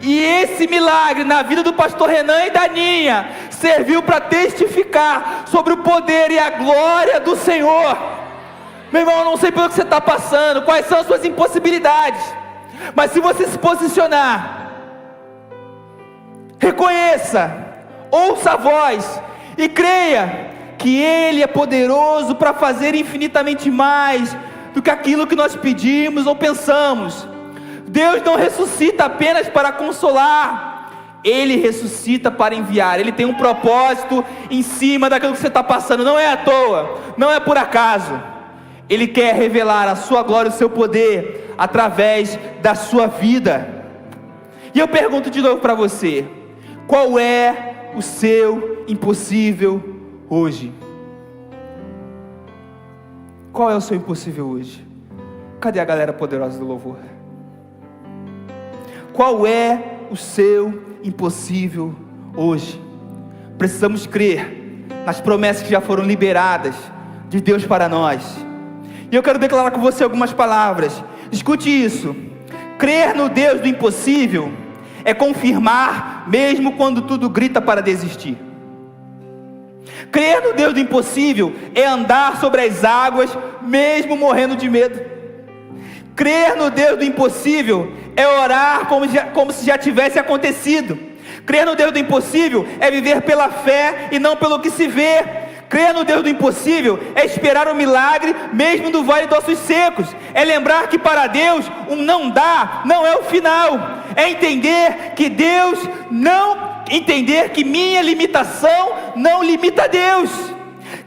S1: E esse milagre na vida do pastor Renan e da Ninha serviu para testificar sobre o poder e a glória do Senhor. Meu irmão, eu não sei pelo que você está passando, quais são as suas impossibilidades, mas se você se posicionar, reconheça, ouça a voz e creia que Ele é poderoso para fazer infinitamente mais do que aquilo que nós pedimos ou pensamos. Deus não ressuscita apenas para consolar, Ele ressuscita para enviar. Ele tem um propósito em cima daquilo que você está passando, não é à toa, não é por acaso. Ele quer revelar a sua glória e o seu poder através da sua vida. E eu pergunto de novo para você: qual é o seu impossível hoje? Qual é o seu impossível hoje? Cadê a galera poderosa do louvor? Qual é o seu impossível hoje? Precisamos crer nas promessas que já foram liberadas de Deus para nós. E eu quero declarar com você algumas palavras. Escute isso: crer no Deus do impossível é confirmar mesmo quando tudo grita para desistir. Crer no Deus do impossível é andar sobre as águas, mesmo morrendo de medo. Crer no Deus do impossível é orar como se já tivesse acontecido. Crer no Deus do impossível é viver pela fé e não pelo que se vê. Crer no Deus do impossível é esperar o milagre mesmo no vale de ossos secos. É lembrar que para Deus um não dá não é o final. É entender que minha limitação não limita Deus.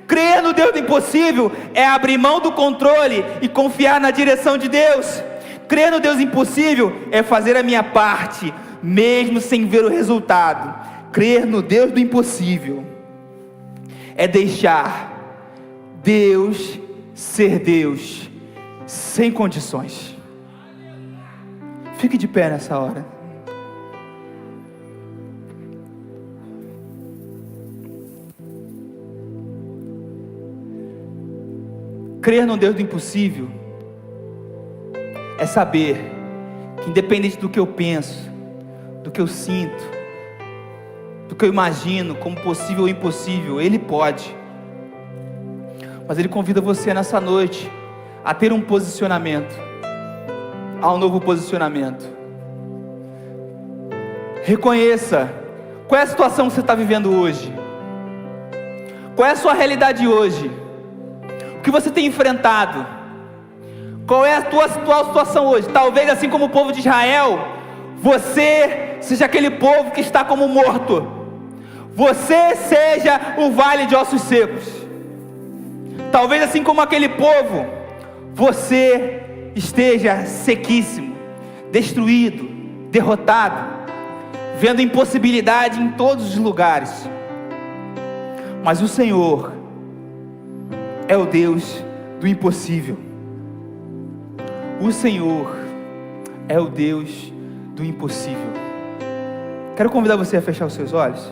S1: Crer no Deus do impossível é abrir mão do controle e confiar na direção de Deus. Crer no Deus impossível é fazer a minha parte, mesmo sem ver o resultado. Crer no Deus do impossível é deixar Deus ser Deus, sem condições. Fique de pé nessa hora. Crer no Deus do impossível é saber que, independente do que eu penso, do que eu sinto, do que eu imagino como possível ou impossível, Ele pode. Mas Ele convida você nessa noite a ter um posicionamento, a um novo posicionamento. Reconheça qual é a situação que você está vivendo hoje, qual é a sua realidade hoje, o que você tem enfrentado, qual é a tua atual situação hoje. Talvez, assim como o povo de Israel, você seja aquele povo que está como morto, você seja o vale de ossos secos. Talvez, assim como aquele povo, você esteja sequíssimo, destruído, derrotado, vendo impossibilidade em todos os lugares. Mas o Senhor é o Deus do impossível. O Senhor é o Deus do impossível. Quero convidar você a fechar os seus olhos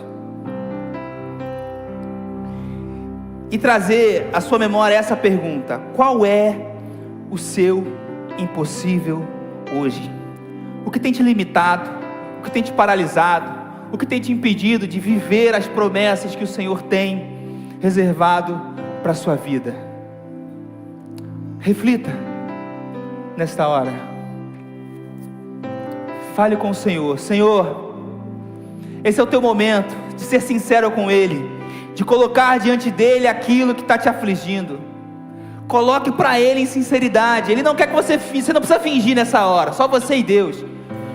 S1: e trazer à sua memória essa pergunta: qual é o seu impossível hoje? O que tem te limitado? O que tem te paralisado? O que tem te impedido de viver as promessas que o Senhor tem reservado para a sua vida? Reflita nesta hora. Fale com o Senhor. Senhor, esse é o teu momento de ser sincero com Ele, de colocar diante dEle aquilo que está te afligindo. Coloque para Ele em sinceridade. Ele não quer que você não precisa fingir nessa hora, só você e Deus.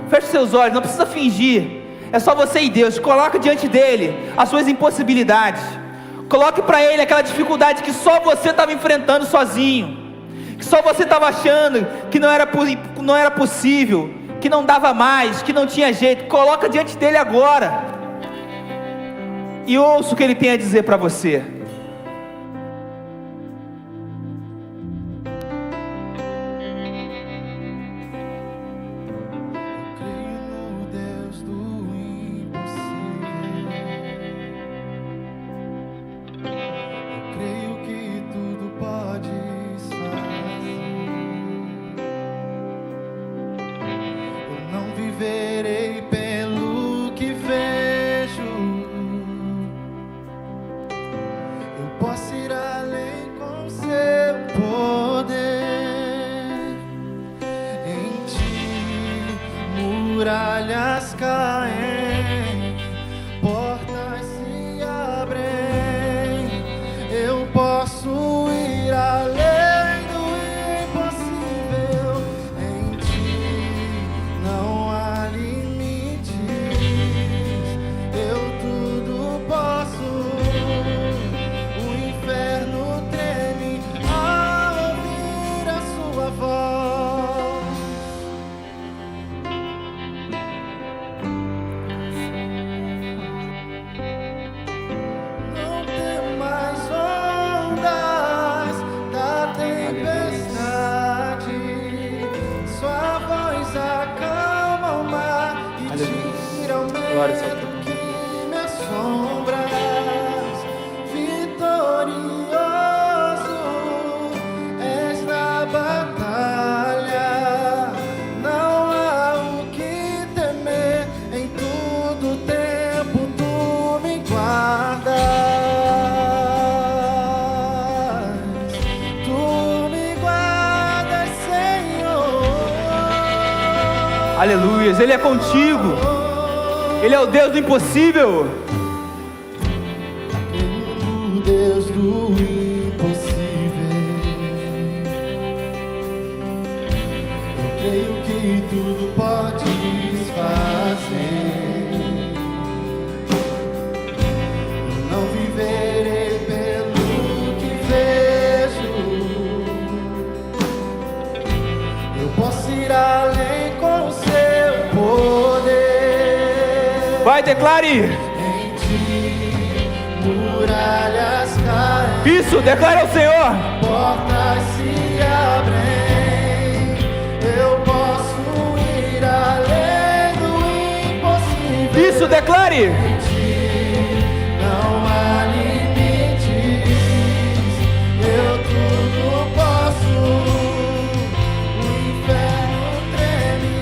S1: Feche seus olhos, não precisa fingir, é só você e Deus. Coloque diante dEle as suas impossibilidades. Coloque para Ele aquela dificuldade que só você estava enfrentando sozinho, que só você estava achando que não era possível, que não dava mais, que não tinha jeito. Coloca diante dEle agora e ouça o que Ele tem a dizer para você.
S2: Verei pelo que vejo, eu posso ir além com seu poder. Em ti muralhas caem, portas se abrem, eu posso ir além.
S1: Glória ao Senhor.
S2: Que me assombras, vitorioso és na batalha, não há o que temer, em todo tempo tu me guardas.
S1: Aleluias, Ele é contigo. Ele é o Deus do impossível.
S2: O Deus do impossível. Eu creio que tudo podes fazer. Eu não viverei pelo que vejo. Eu posso ir além com o seu poder.
S1: Vai, declare.
S2: Muralhas caem,
S1: Isso, declare ao Senhor.
S2: portas se abrem. Eu posso ir além do impossível.
S1: Isso, declare.
S2: Em ti não há limites. Eu tudo posso. O inferno treme.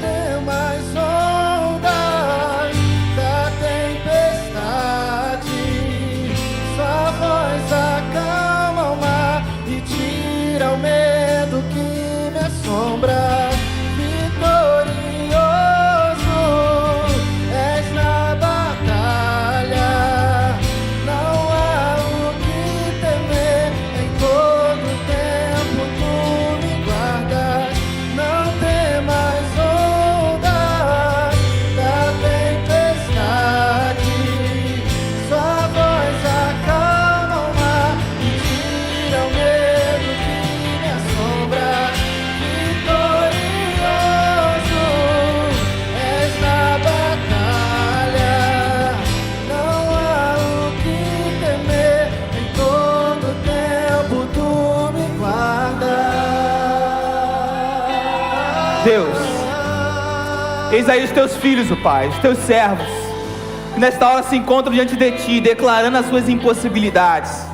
S2: Tem mais ondas da tempestade. Sua voz acalma o mar e tira o medo que me assombra. Vitorioso és na batalha. Não há o que temer. Em todo tempo tu me guardas. Não temas ondas da tempestade. Sua voz acalma o mar e tira o medo que me assombra. Vitorioso és na batalha. Não há o que temer. Em todo tempo tu me guardas.
S1: Deus, eis aí os teus filhos, ó Pai, os teus servos, que nesta hora se encontram diante de Ti, declarando as suas impossibilidades,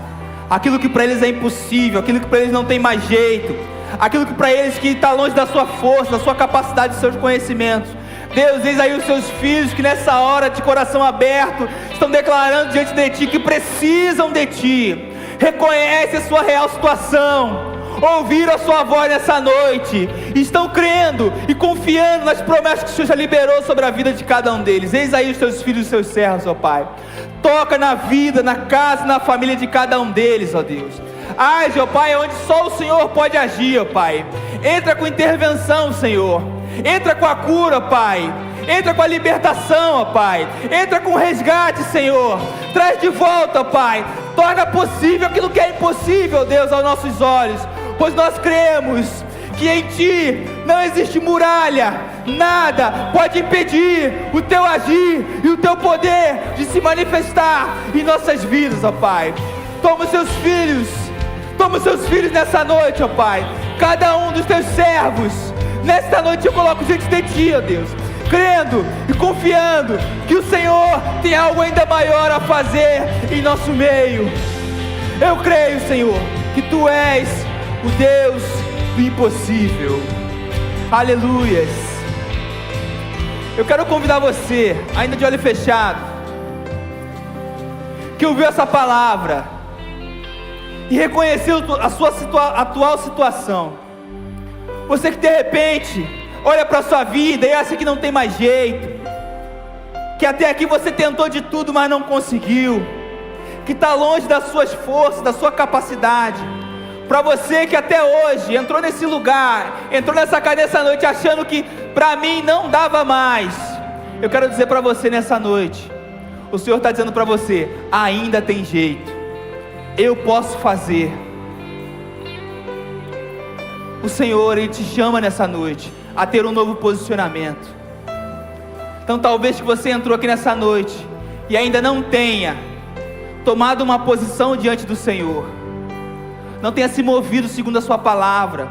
S1: aquilo que para eles é impossível, aquilo que para eles não tem mais jeito, aquilo que para eles que está longe da sua força, da sua capacidade, dos seus conhecimentos. Deus, eis aí os seus filhos que nessa hora de coração aberto estão declarando diante de Ti que precisam de Ti, reconhece a sua real situação, ouviram a sua voz nessa noite, estão crendo e confiando nas promessas que o Senhor já liberou sobre a vida de cada um deles. Eis aí os teus filhos e os seus servos, ó Pai, toca na vida, na casa, na família de cada um deles, ó Deus. Age, ó Pai, onde só o Senhor pode agir, ó Pai. Entra com intervenção, Senhor. Entra com a cura, Pai. Entra com a libertação, ó Pai. Entra com o resgate, Senhor. Traz de volta, ó Pai. Torna possível aquilo que é impossível, Deus, aos nossos olhos. Pois nós cremos que em Ti não existe muralha, nada pode impedir o Teu agir e o Teu poder de se manifestar em nossas vidas, ó Pai. Toma os Seus filhos nessa noite, ó Pai. Cada um dos Teus servos, nesta noite eu coloco diante de Ti, ó Deus, crendo e confiando que o Senhor tem algo ainda maior a fazer em nosso meio. Eu creio, Senhor, que Tu és o Deus do impossível. Aleluias. Eu quero convidar você, ainda de olho fechado, que ouviu essa palavra e reconheceu a sua atual situação. Você que de repente olha para a sua vida e acha que não tem mais jeito, que até aqui você tentou de tudo, mas não conseguiu, que está longe das suas forças, da sua capacidade. Para você que até hoje entrou nesse lugar, entrou nessa cadeia essa noite achando que para mim não dava mais, eu quero dizer para você nessa noite, o Senhor está dizendo para você: ainda tem jeito, eu posso fazer. O Senhor, Ele te chama nessa noite a ter um novo posicionamento. Então talvez que você entrou aqui nessa noite e ainda não tenha tomado uma posição diante do Senhor, não tenha se movido segundo a sua palavra,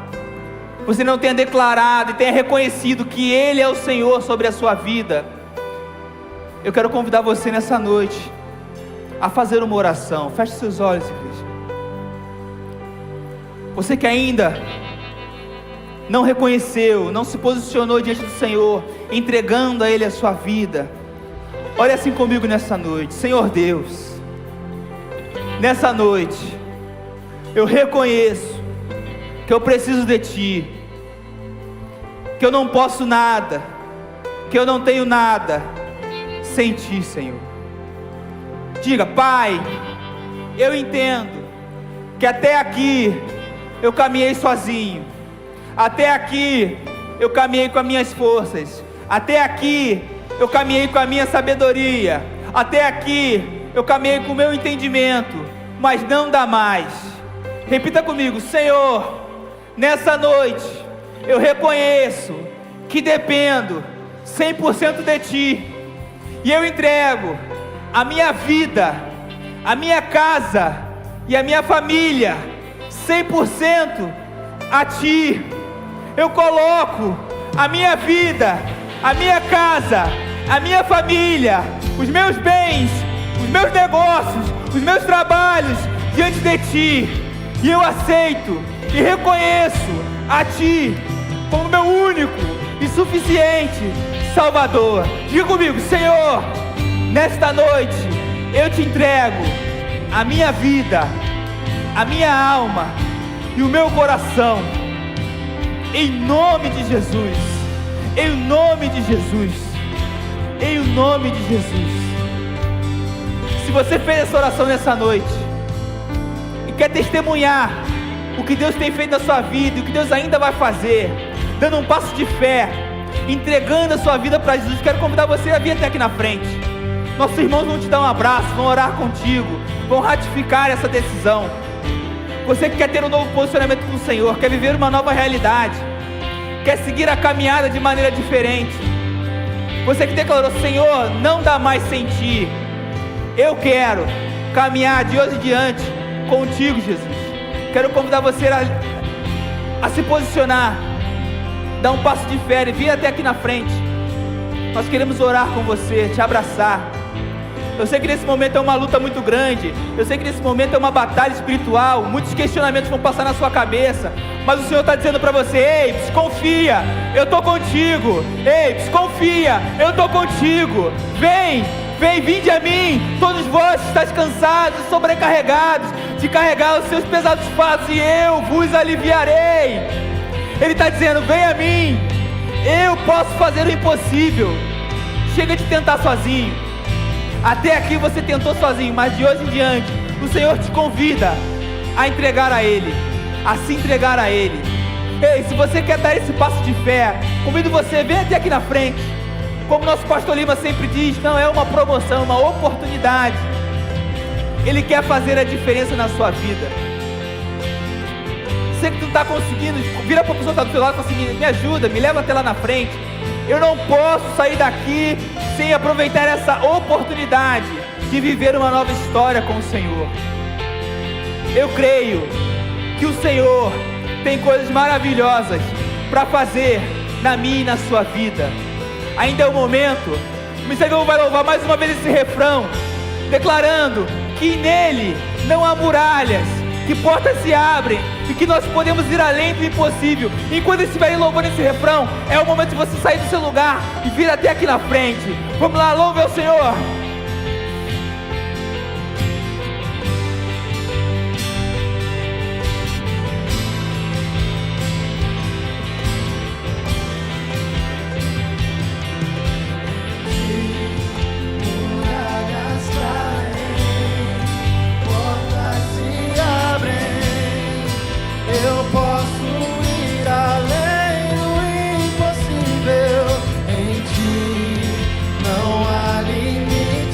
S1: você não tenha declarado e tenha reconhecido que Ele é o Senhor sobre a sua vida, eu quero convidar você nessa noite a fazer uma oração. Feche seus olhos, igreja. Você que ainda não reconheceu, não se posicionou diante do Senhor, entregando a Ele a sua vida, olha assim comigo nessa noite. Senhor Deus, nessa noite eu reconheço que eu preciso de Ti, que eu não posso nada, que eu não tenho nada sem Ti, Senhor. Diga: Pai, eu entendo que até aqui eu caminhei sozinho, até aqui eu caminhei com as minhas forças, até aqui eu caminhei com a minha sabedoria, até aqui eu caminhei com o meu entendimento, mas não dá mais. Repita comigo: Senhor, nessa noite eu reconheço que dependo 100% de Ti, e eu entrego a minha vida, a minha casa e a minha família 100% a Ti. Eu coloco a minha vida, a minha casa, a minha família, os meus bens, os meus negócios, os meus trabalhos diante de Ti, e eu aceito e reconheço a Ti como meu único e suficiente Salvador. Diga comigo: Senhor, nesta noite eu Te entrego a minha vida, a minha alma e o meu coração, em nome de Jesus, em nome de Jesus, em nome de Jesus. Se você fez essa oração nessa noite e quer testemunhar o que Deus tem feito na sua vida e o que Deus ainda vai fazer, dando um passo de fé, entregando a sua vida para Jesus, quero convidar você a vir até aqui na frente. Nossos irmãos vão te dar um abraço, vão orar contigo, vão ratificar essa decisão. Você que quer ter um novo posicionamento com o Senhor, quer viver uma nova realidade, quer seguir a caminhada de maneira diferente, você que declarou: Senhor, não dá mais sem Ti, eu quero caminhar de hoje em diante contigo, Jesus. Quero convidar você a se posicionar, dar um passo de fé e vir até aqui na frente. Nós queremos orar com você, te abraçar. Eu sei que nesse momento é uma luta muito grande, eu sei que nesse momento é uma batalha espiritual, muitos questionamentos vão passar na sua cabeça, mas o Senhor está dizendo para você: ei, confia, eu estou contigo. Ei, confia, eu estou contigo. Vinde a mim, todos vós que estáis cansados e sobrecarregados, de carregar os seus pesados fardos, e eu vos aliviarei. Ele está dizendo: vem a mim, eu posso fazer o impossível. Chega de tentar sozinho. Até aqui você tentou sozinho, mas de hoje em diante o Senhor te convida a entregar a Ele, a se entregar a Ele. Ei, se você quer dar esse passo de fé, convido você, vem até aqui na frente. Como nosso pastor Lima sempre diz, não é uma promoção, é uma oportunidade. Ele quer fazer a diferença na sua vida. Você que não está conseguindo, vira para a pessoa que está do seu lado e fala assim: me ajuda, me leva até lá na frente. Eu não posso sair daqui sem aproveitar essa oportunidade de viver uma nova história com o Senhor. Eu creio que o Senhor tem coisas maravilhosas para fazer na minha e na sua vida. Ainda é o momento. O ministério vai louvar mais uma vez esse refrão, declarando que nele não há muralhas, que portas se abrem e que nós podemos ir além do impossível. Enquanto eles estiverem louvando esse refrão, é o momento de você sair do seu lugar e vir até aqui na frente. Vamos lá, louve ao Senhor.
S2: Eu posso ir além do impossível. Em Ti não há limite.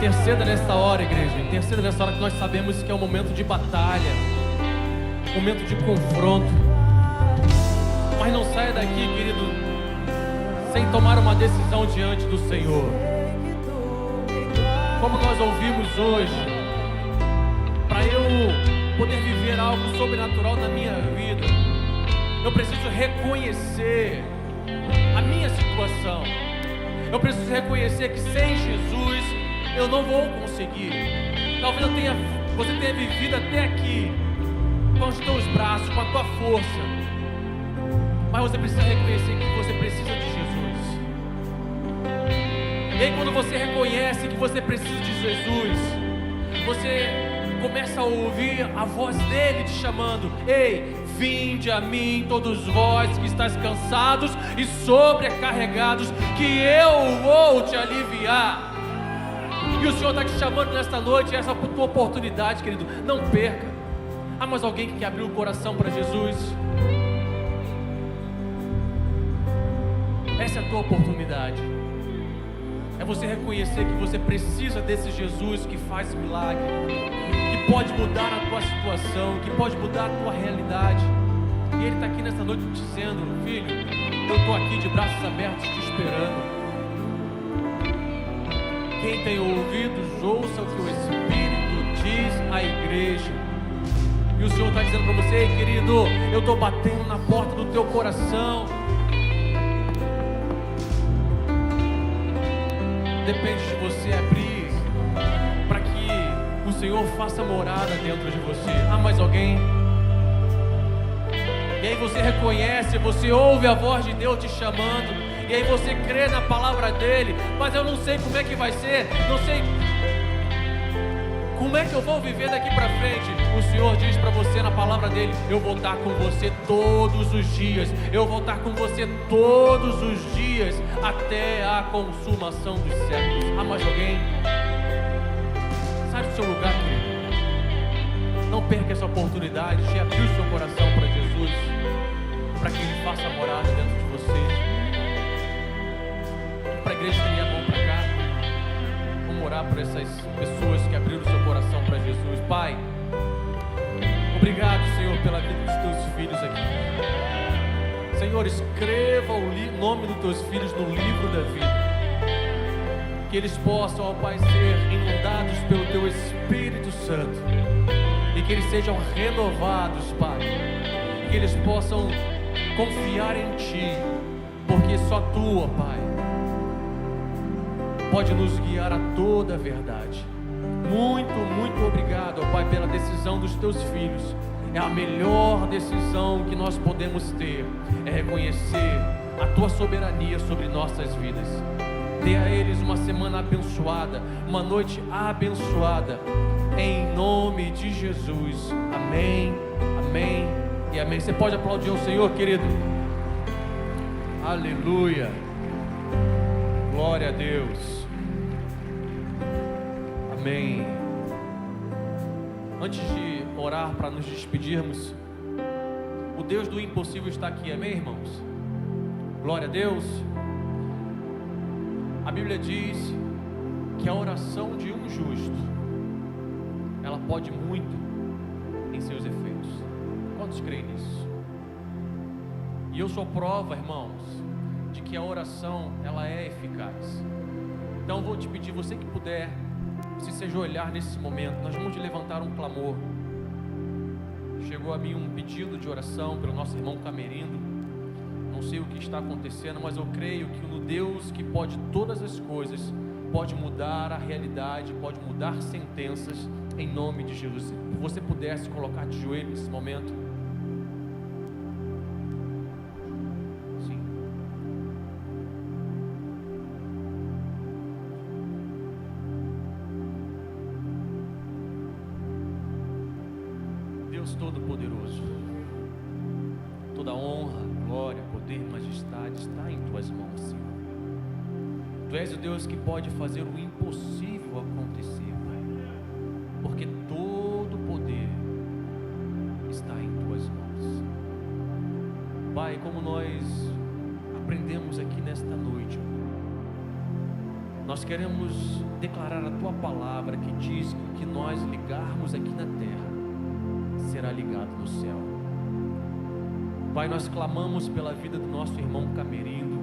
S3: Interceda nessa hora, igreja. Interceda nessa hora que nós sabemos que é um momento de batalha, momento de confronto. Mas não saia daqui, querido, sem tomar uma decisão diante do Senhor. Como nós ouvimos hoje, para eu poder viver algo sobrenatural na minha vida, eu preciso reconhecer a minha situação. Eu preciso reconhecer que sem Jesus eu não vou conseguir. Talvez você tenha vivido até aqui com os teus braços, com a tua força, mas você precisa reconhecer que você precisa de Jesus. E aí, quando você reconhece que você precisa de Jesus, você começa a ouvir a voz dele te chamando: ei, vinde a mim todos vós que estáis cansados e sobrecarregados, que eu vou te aliviar. E o Senhor está te chamando nesta noite, essa é a tua oportunidade, querido, não perca. Há mais alguém que quer abrir o coração para Jesus? Essa é a tua oportunidade. É você reconhecer que você precisa desse Jesus que faz milagre, que pode mudar a tua situação, que pode mudar a tua realidade. E Ele está aqui nessa noite te dizendo: filho, eu estou aqui de braços abertos te esperando. Quem tem ouvidos, ouça o que o Espírito diz à igreja. E o Senhor está dizendo para você: ei, querido, eu estou batendo na porta do teu coração. Depende de você abrir para que o Senhor faça morada dentro de você. Há mais alguém? E aí você reconhece, você ouve a voz de Deus te chamando, e aí você crê na palavra dele. Mas eu não sei como é que vai ser, não sei como é que eu vou viver daqui para frente. O Senhor diz para você na palavra dele: eu vou estar com você todos os dias, eu vou estar com você todos os dias, até a consumação dos séculos. Há mais alguém? Sai do seu lugar, querido. Não perca essa oportunidade de abrir o seu coração para Jesus, para que Ele faça morada dentro de você. Para a igreja estender a mão para cá. Vamos orar por essas pessoas que abriram o seu coração para Jesus. Pai, obrigado, Senhor, pela vida dos teus filhos aqui. Senhor, escreva o nome dos teus filhos no livro da vida. Que eles possam, ó Pai, ser inundados pelo teu Espírito Santo. E que eles sejam renovados, Pai. E que eles possam confiar em Ti. Porque só Tu, ó Pai, pode nos guiar a toda a verdade. Muito, muito obrigado, ó Pai, pela decisão dos Teus filhos. É a melhor decisão que nós podemos ter. É reconhecer a Tua soberania sobre nossas vidas. Dê a eles uma semana abençoada, uma noite abençoada, em nome de Jesus. Amém, amém e amém. Você pode aplaudir o Senhor, querido? Aleluia, glória a Deus. Amém. Antes de orar para nos despedirmos, o Deus do impossível está aqui, amém, irmãos? Glória a Deus. A Bíblia diz que a oração de um justo, ela pode muito em seus efeitos. Quantos creem nisso? E eu sou prova, irmãos, de que a oração, ela é eficaz. Então eu vou te pedir, você que puder, se se ajoelhar nesse momento, nós vamos levantar um clamor. Chegou a mim um pedido de oração pelo nosso irmão Camerindo. Não sei o que está acontecendo, mas eu creio que o Deus que pode todas as coisas pode mudar a realidade, pode mudar sentenças, em nome de Jesus. Se você pudesse colocar de joelho nesse momento. Sim. Deus Todo-Poderoso, toda honra, glória, poder, majestade está em Tuas mãos, Senhor. Tu és o Deus que pode fazer o impossível acontecer, Pai, porque todo poder está em Tuas mãos. Pai, como nós aprendemos aqui nesta noite, nós queremos declarar a Tua palavra que diz que o que nós ligarmos aqui na terra será ligado no céu. Pai, nós clamamos pela vida do nosso irmão Camerindo.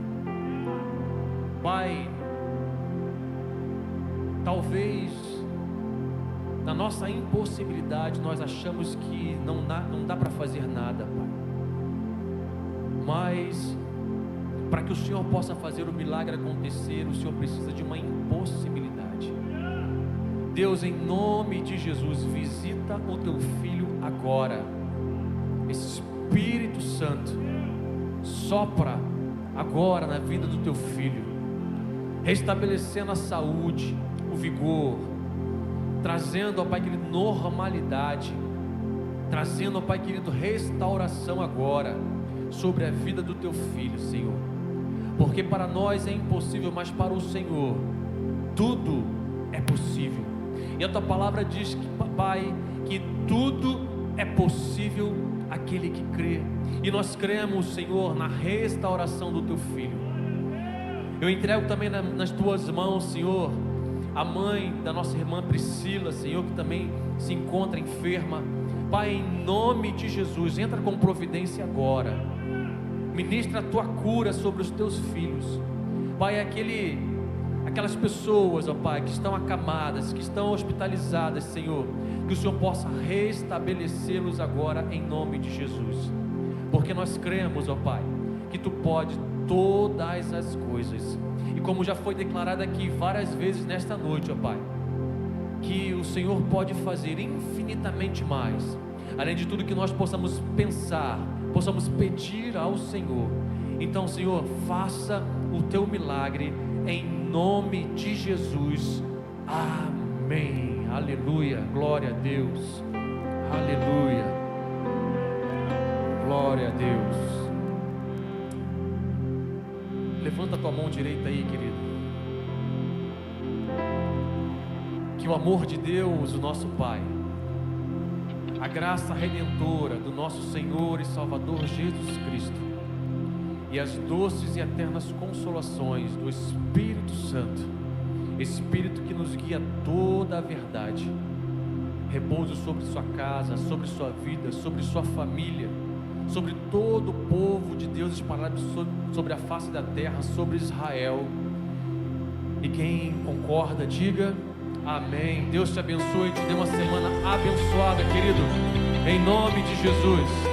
S3: Pai, talvez na nossa impossibilidade nós achamos que não dá para fazer nada, Pai. Mas para que o Senhor possa fazer o milagre acontecer, o Senhor precisa de uma impossibilidade. Deus, em nome de Jesus, visita o Teu filho agora. Espírito Santo, sopra agora na vida do Teu filho, restabelecendo a saúde, o vigor, trazendo, ó Pai querido, normalidade, trazendo, ó Pai querido, restauração agora sobre a vida do Teu filho, Senhor. Porque para nós é impossível, mas para o Senhor tudo é possível. E a Tua palavra diz que, Pai, que tudo é possível aquele que crê. E nós cremos, Senhor, na restauração do Teu filho. Eu entrego também nas Tuas mãos, Senhor, a mãe da nossa irmã Priscila, Senhor, que também se encontra enferma. Pai, em nome de Jesus, entra com providência agora. Ministra a Tua cura sobre os Teus filhos. Pai, aquelas pessoas, ó Pai, que estão acamadas, que estão hospitalizadas, Senhor, que o Senhor possa restabelecê-los agora em nome de Jesus. Porque nós cremos, ó Pai, que Tu pode todas as coisas. E como já foi declarado aqui várias vezes nesta noite, ó Pai, que o Senhor pode fazer infinitamente mais, além de tudo que nós possamos pensar, possamos pedir ao Senhor. Então, Senhor, faça o Teu milagre em nome de Jesus. Amém. Aleluia. Glória a Deus. Aleluia. Glória a Deus. Levanta a tua mão direita aí, querido. Que o amor de Deus, o nosso Pai, a graça redentora do nosso Senhor e Salvador Jesus Cristo e as doces e eternas consolações do Espírito Santo, Espírito que nos guia toda a verdade, repouse sobre sua casa, sobre sua vida, sobre sua família, sobre todo o povo de Deus espalhado sobre a face da terra, sobre Israel. E quem concorda, diga amém. Deus te abençoe e te dê uma semana abençoada, querido, em nome de Jesus.